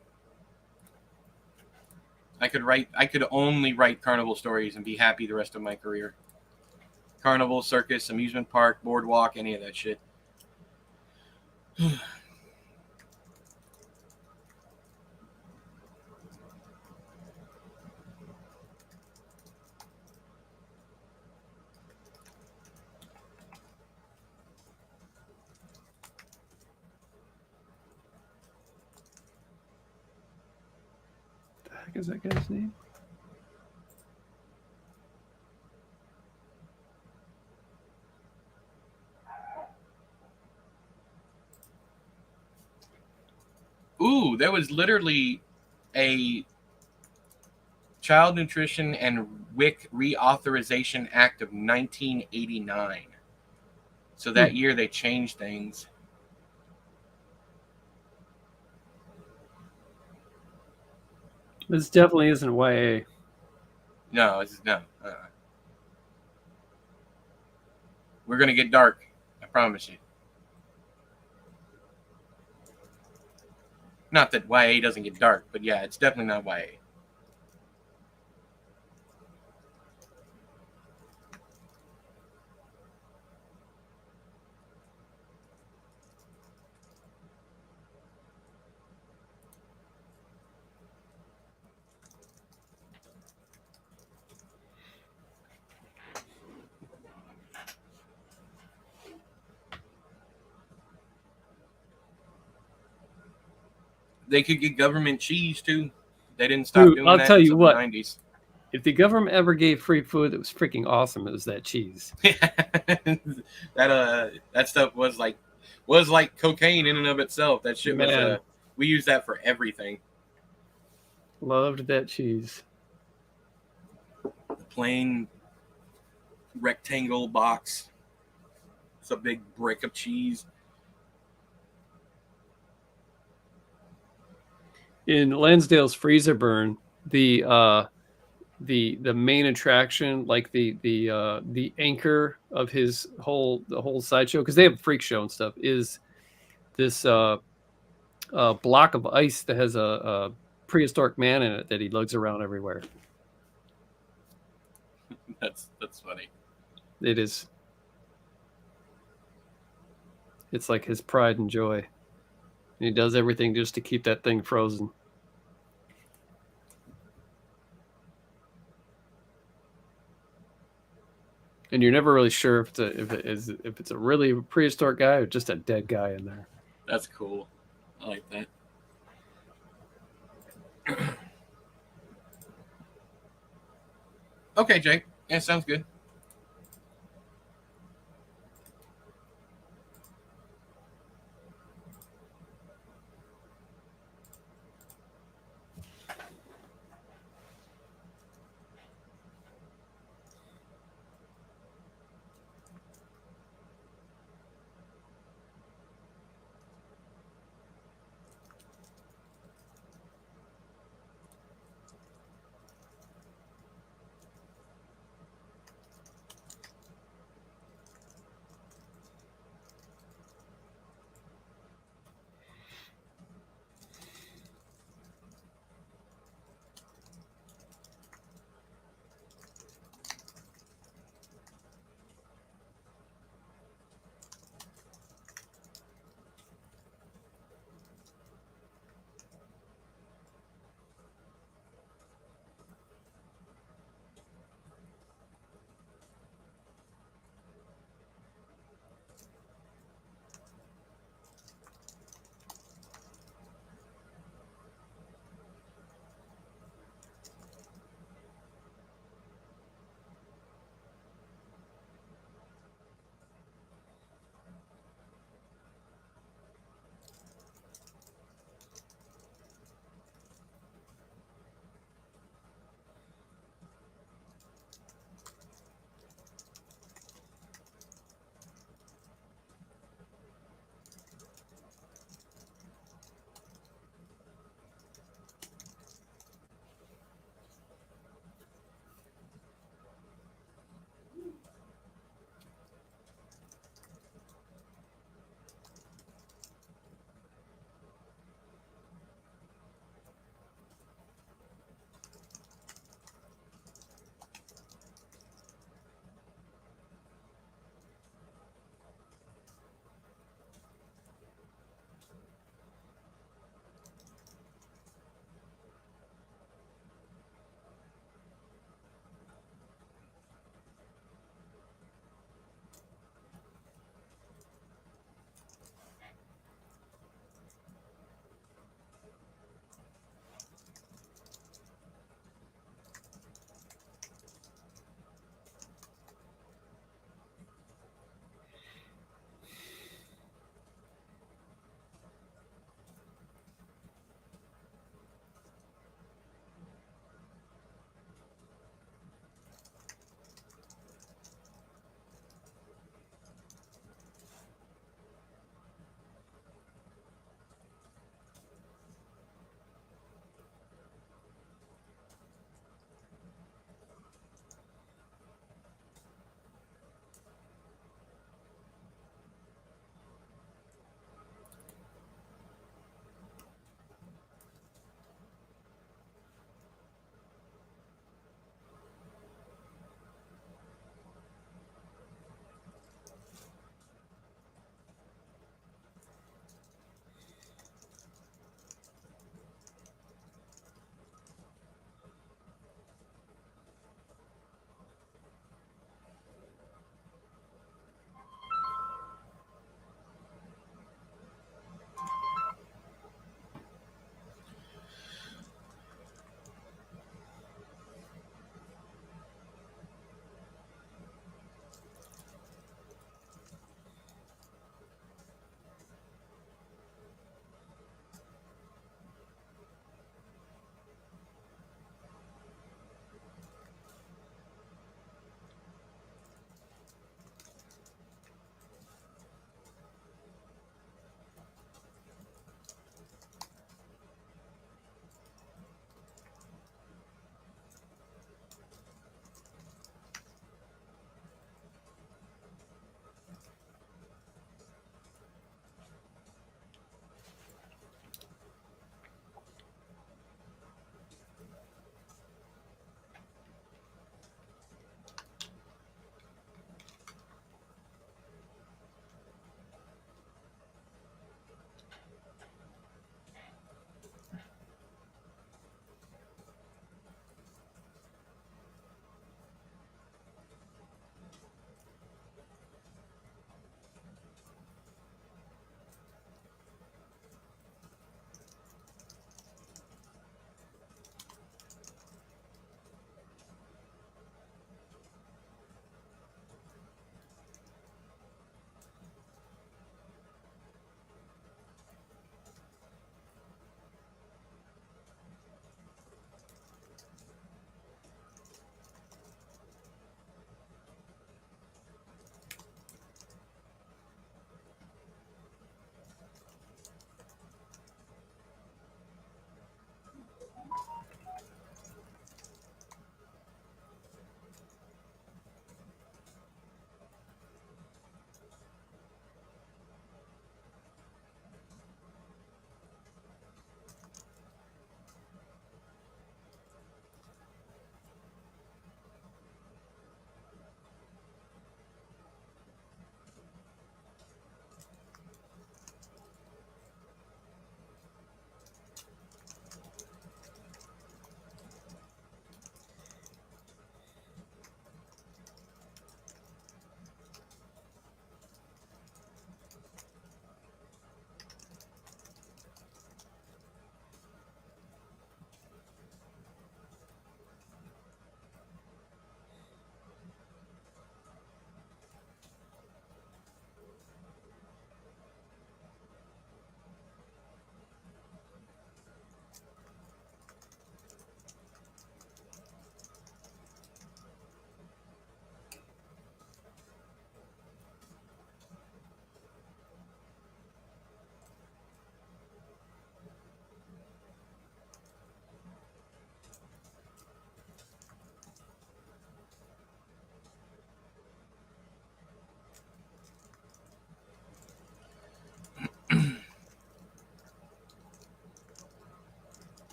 I could only write Carnival stories and be happy the rest of my career. Carnival, circus, amusement park, boardwalk, any of that shit. Is that guy's name? Ooh, there was literally a Child Nutrition and WIC Reauthorization Act of 1989. So that year they changed things. This definitely isn't YA. No, it's no. We're gonna get dark. I promise you. Not that YA doesn't get dark, but yeah, it's definitely not YA. They could get government cheese too. They didn't stop Dude, doing I'll that tell you until what. the 90s. If the government ever gave free food that was freaking awesome, it was that cheese. That stuff was like cocaine in and of itself. That shit was Man. we use that for everything. Loved that cheese. The plain rectangle box. It's a big brick of cheese. In Lansdale's Freezer Burn, the main attraction, like the anchor of his whole sideshow, because they have a freak show and stuff, is this block of ice that has a prehistoric man in it that he lugs around everywhere. That's funny. It is. It's like his pride and joy. And he does everything just to keep that thing frozen. And you're never really sure if it's a really prehistoric guy or just a dead guy in there. That's cool. I like that. Okay, Jake. Yeah, sounds good.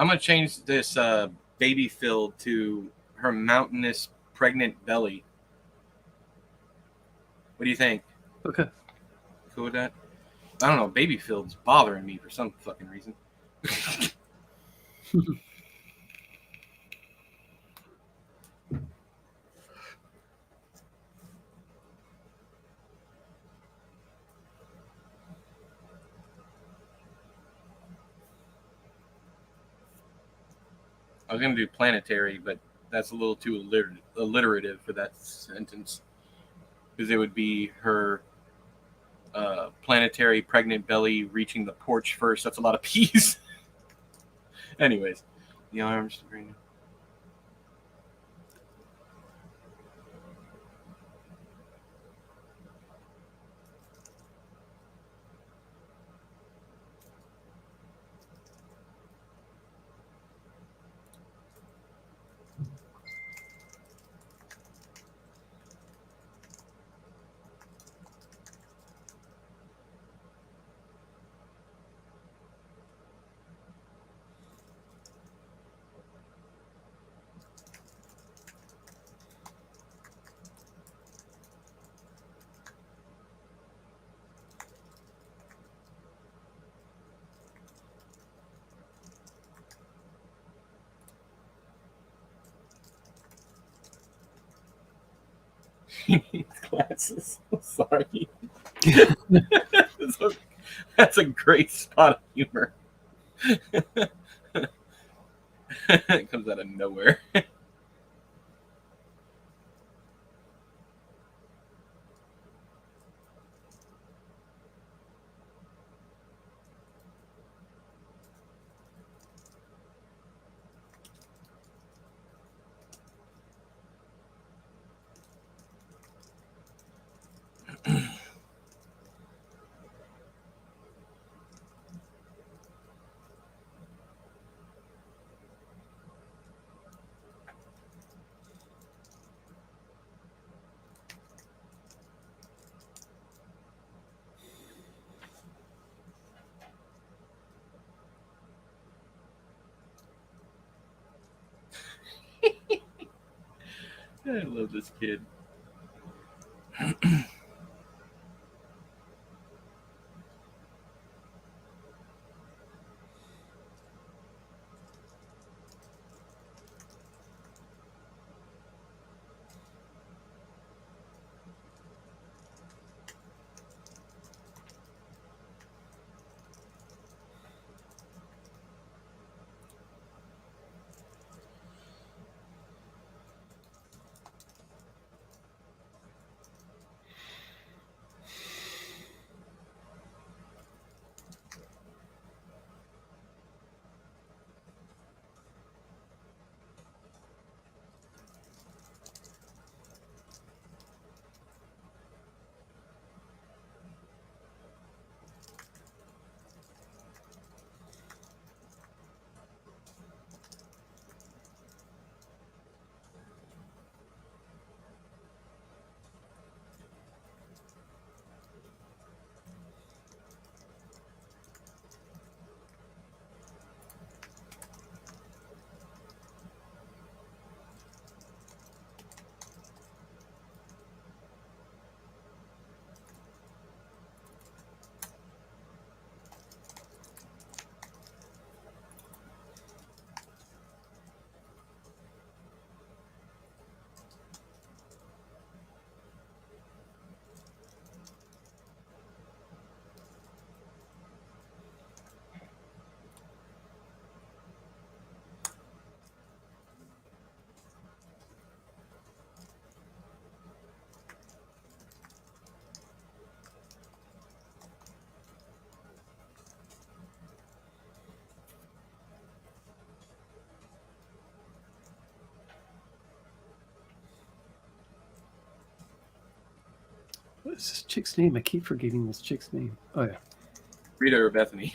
I'm gonna change this baby filled to her mountainous pregnant belly. What do you think? Okay. Cool with that? I don't know. Baby filled's bothering me for some fucking reason. I was gonna do planetary, but that's a little too alliterative for that sentence, because it would be her planetary pregnant belly reaching the porch first. That's a lot of peas. Anyways, the arms. Glasses. Sorry. That's a great spot of humor. It comes out of nowhere. I love this kid. What is this chick's name? I keep forgetting this chick's name. Oh, yeah. Rita or Bethany?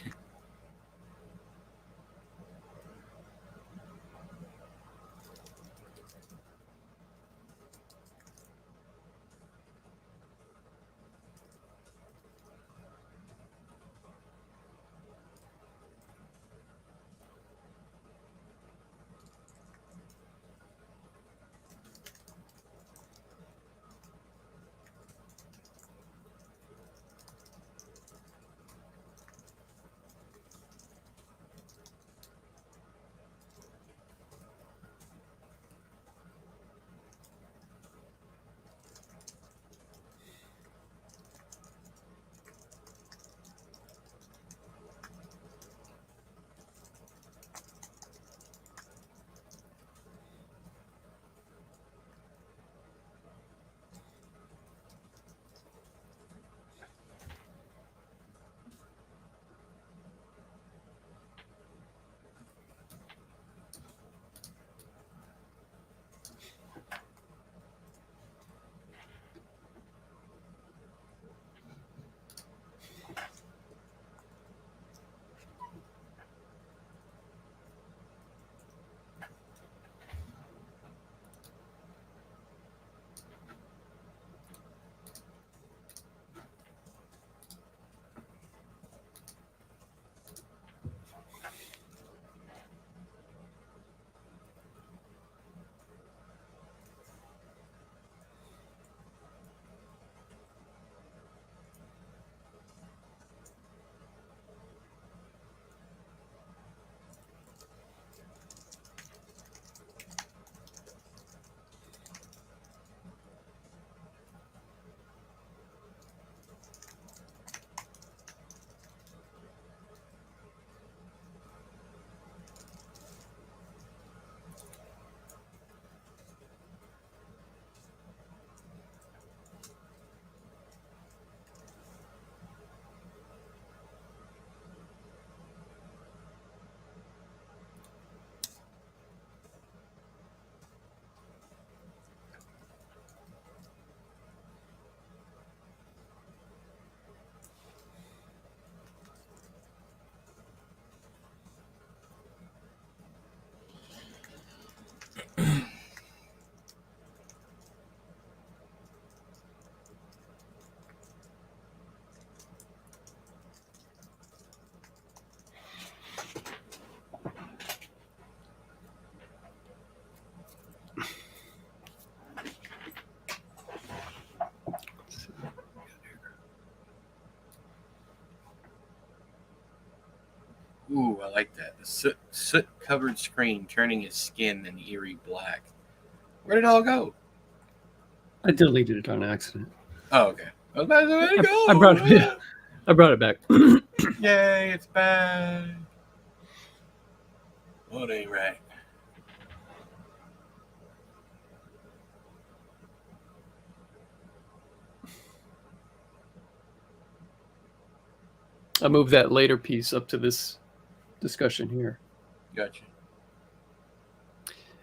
Ooh, I like that. The soot-covered screen turning his skin an eerie black. Where did it all go? I deleted it on accident. Oh, okay. I was about to say, where'd it go? I brought it back. Yay, it's back. What ain't right? I moved that later piece up to this discussion here. Gotcha.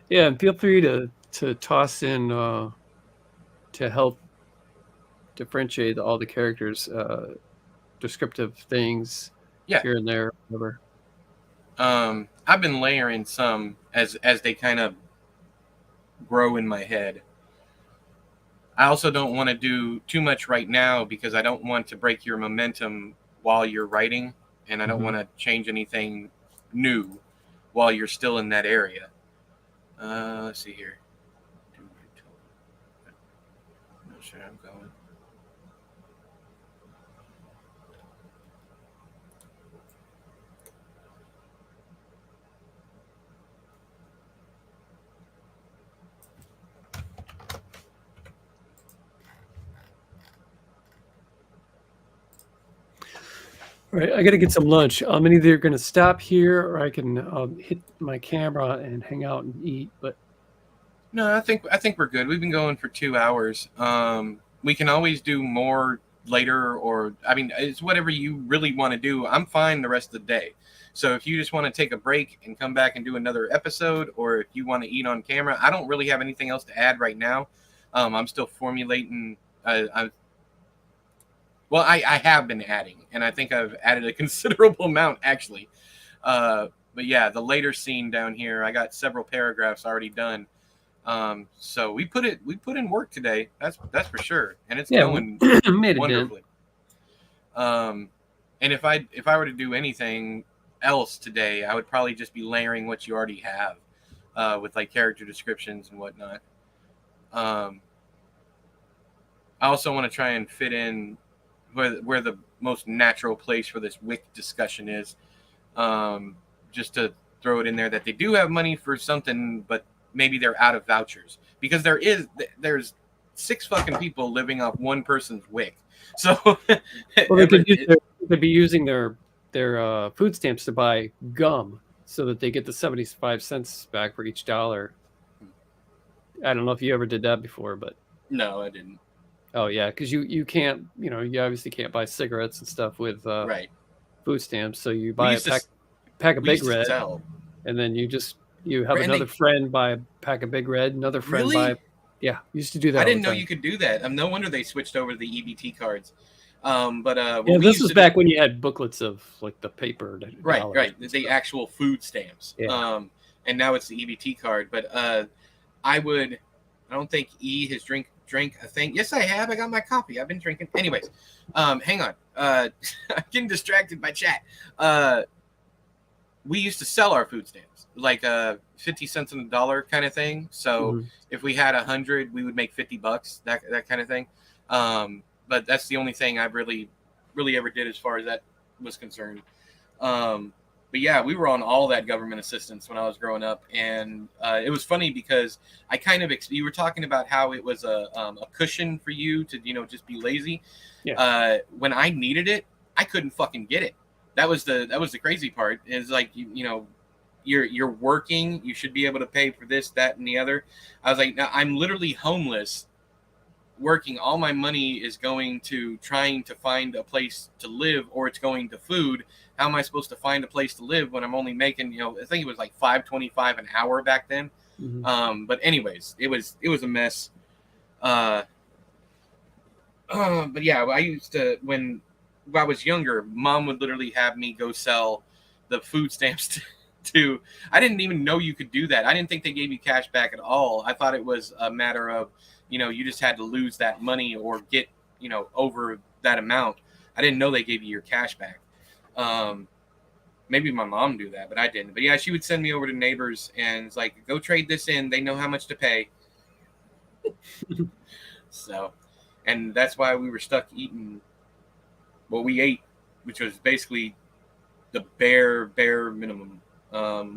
Yeah, and feel free to toss in to help differentiate all the characters, descriptive things here and there, whatever. I've been layering some as they kind of grow in my head. I also don't want to do too much right now because I don't want to break your momentum while you're writing, and I don't want to change anything new while you're still in that area. Let's see here. I'm not sure I'm going. All right, I got to get some lunch. I'm either going to stop here or I can hit my camera and hang out and eat. But no, I think we're good. We've been going for 2 hours. We can always do more later, or I mean, it's whatever you really want to do. I'm fine the rest of the day. So if you just want to take a break and come back and do another episode, or if you want to eat on camera, I don't really have anything else to add right now. I'm still formulating. I have been adding, and I think I've added a considerable amount actually. But yeah, the later scene down here, I got several paragraphs already done. So we put in work today. That's for sure, and it's going wonderfully. And if I were to do anything else today, I would probably just be layering what you already have, with like character descriptions and whatnot. I also want to try and fit in where the most natural place for this WIC discussion is, just to throw it in there that they do have money for something, but maybe they're out of vouchers, because there's 6 fucking people living off one person's WIC. So well, they could be using their food stamps to buy gum so that they get the 75 cents back for each dollar. I don't know if you ever did that before, but no, I didn't. Oh yeah, because you can't, you obviously can't buy cigarettes and stuff with food stamps. So you buy a pack of Big Red, and then you have another friend buy a pack of Big Red, another friend buy. Yeah, used to do that. I didn't know you could do that. No wonder they switched over to the EBT cards. Yeah, this was back when you had booklets of like the paper. Right, the actual food stamps. Yeah. And now it's the EBT card. But I don't think E has drank a thing. Yes, I have. I got my coffee. I've been drinking. Anyways, hang on. I'm getting distracted by chat. We used to sell our food stamps like 50 cents on the dollar kind of thing. So if we had 100, we would make $50. That kind of thing. But that's the only thing I really ever did as far as that was concerned. But yeah, we were on all that government assistance when I was growing up, and it was funny because I kind of you were talking about how it was a cushion for you to just be lazy. Yeah. When I needed it, I couldn't fucking get it. That was the crazy part. Is like you're working, you should be able to pay for this, that, and the other. I was like, I'm literally homeless. Working, all my money is going to trying to find a place to live, or it's going to food. How am I supposed to find a place to live when I'm only making, I think it was like $5.25 an hour back then. But anyways, it was a mess. But yeah, I used to, when I was younger, Mom would literally have me go sell the food stamps to I didn't even know you could do that. I didn't think they gave you cash back at all. I thought it was a matter of you just had to lose that money or get, over that amount. I didn't know they gave you your cash back. Maybe my mom knew that, but I didn't. But yeah, she would send me over to neighbors and it's like, go trade this in. They know how much to pay. So, and that's why we were stuck eating what we ate, which was basically the bare minimum.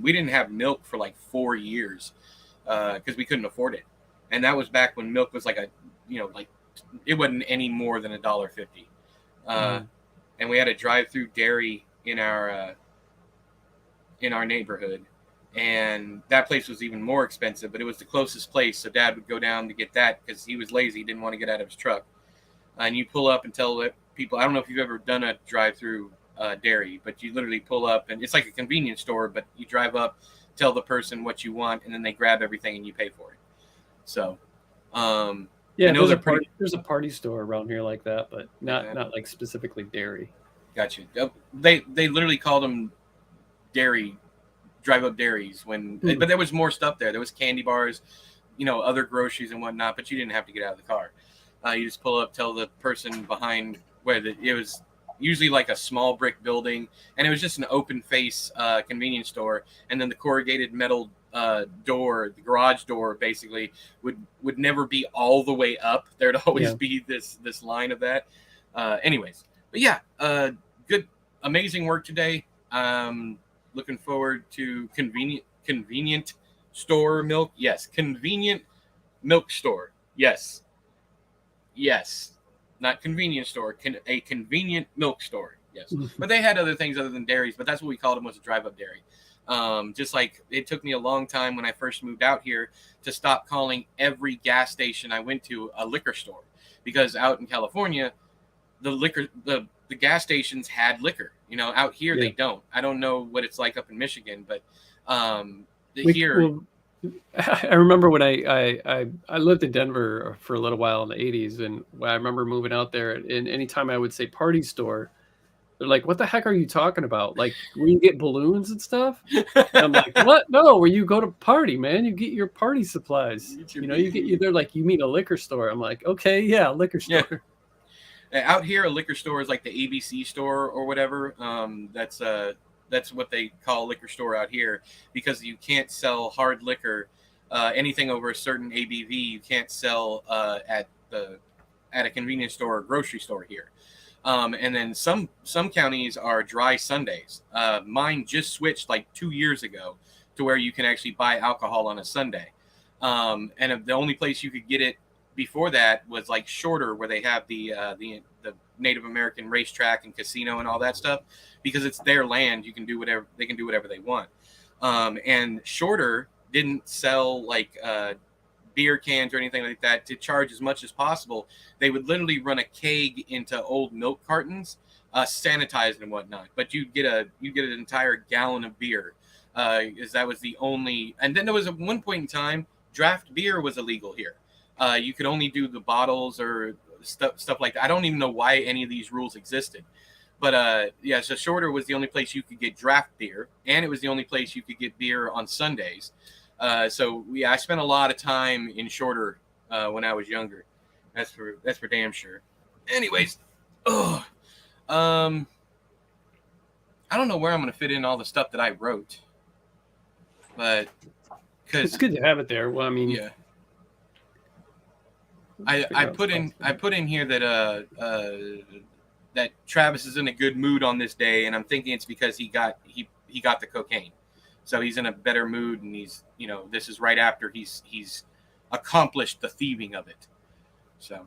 We didn't have milk for like 4 years because we couldn't afford it, and that was back when milk was like like it wasn't any more than $1.50. And we had a drive-through dairy in our neighborhood, and that place was even more expensive, but it was the closest place, so Dad would go down to get that because he was lazy, didn't want to get out of his truck. And you pull up and tell people, I don't know if you've ever done a drive-through dairy, but you literally pull up, and it's like a convenience store, but you drive up, tell the person what you want, and then they grab everything and you pay for it. So yeah, there's a party store around here like that, but not like specifically dairy. Gotcha. They literally called them drive-up dairies but there was more stuff there. There was candy bars, other groceries and whatnot, but you didn't have to get out of the car. You just pull up, tell the person behind it was usually like a small brick building, and it was just an open face convenience store, and then the corrugated metal door, the garage door, basically would never be all the way up. There'd always be this line of that. Anyways, but yeah, good, amazing work today. Looking forward to convenient store milk. Yes, convenient milk store. Yes, not convenience store. A convenient milk store. Yes, but they had other things other than dairies, but that's what we called them, was a drive-up dairy. Just like it took me a long time when I first moved out here to stop calling every gas station I went to a liquor store, because out in California, the gas stations had liquor. Out here they don't. I don't know what it's like up in Michigan, but here. I remember when I lived in Denver for a little while in the 80s, and I remember moving out there, and anytime I would say party store, they're like, what the heck are you talking about? Like, where you get balloons and stuff? And I'm like, what? No, where you go to party, man. You get your party supplies. They're like, you mean a liquor store? I'm like, okay, yeah, liquor store. Yeah. Out here, a liquor store is like the ABC store or whatever. That's what they call a liquor store out here, because you can't sell hard liquor, anything over a certain ABV. You can't sell at a convenience store or grocery store here. And then some counties are dry Sundays. Mine just switched like 2 years ago to where you can actually buy alcohol on a Sunday. And the only place you could get it before that was like Shorter, where they have the Native American racetrack and casino and all that stuff, because it's their land. They can do whatever they want. And Shorter didn't sell like beer cans or anything like that to charge as much as possible. They would literally run a keg into old milk cartons, sanitized and whatnot. But you get an entire gallon of beer, because that was the only. And then there was one point in time, draft beer was illegal here. You could only do the bottles or stuff like that. I don't even know why any of these rules existed. But so Shorter was the only place you could get draft beer, and it was the only place you could get beer on Sundays. I spent a lot of time in Shorter when I was younger. That's for damn sure. Anyways, I don't know where I'm going to fit in all the stuff that I wrote, but because it's good to have it there. Well, I mean, yeah. I put in here that that Travis is in a good mood on this day, and I'm thinking it's because he got the cocaine, so he's in a better mood, and he's this is right after he's accomplished the thieving of it, so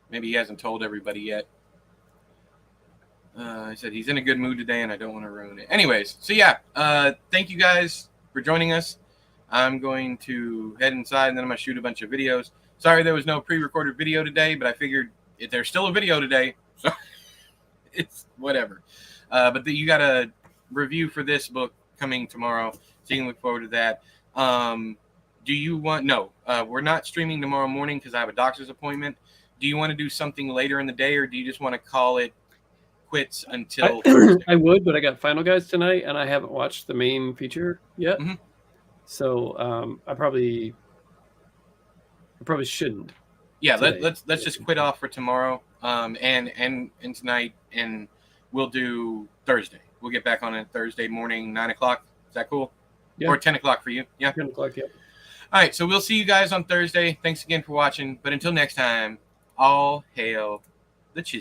maybe he hasn't told everybody yet. I said he's in a good mood today, and I don't want to ruin it. Anyways, so yeah, thank you guys for joining us. I'm going to head inside, and then I'm going to shoot a bunch of videos. Sorry there was no pre-recorded video today, but I figured there's still a video today, so it's whatever. But you got a review for this book coming tomorrow, so you can look forward to that. Do you want... No, we're not streaming tomorrow morning because I have a doctor's appointment. Do you want to do something later in the day, or do you just want to call it quits until Thursday? I would, but I got Final Guys tonight, and I haven't watched the main feature yet. Mm-hmm. So I probably shouldn't. Yeah, let's just quit off for tomorrow, and tonight, and we'll do Thursday. We'll get back on it Thursday morning, 9 o'clock. Is that cool? Yeah. Or 10 o'clock for you? Yeah. 10 o'clock. Yeah. All right. So we'll see you guys on Thursday. Thanks again for watching. But until next time, all hail the Chisel.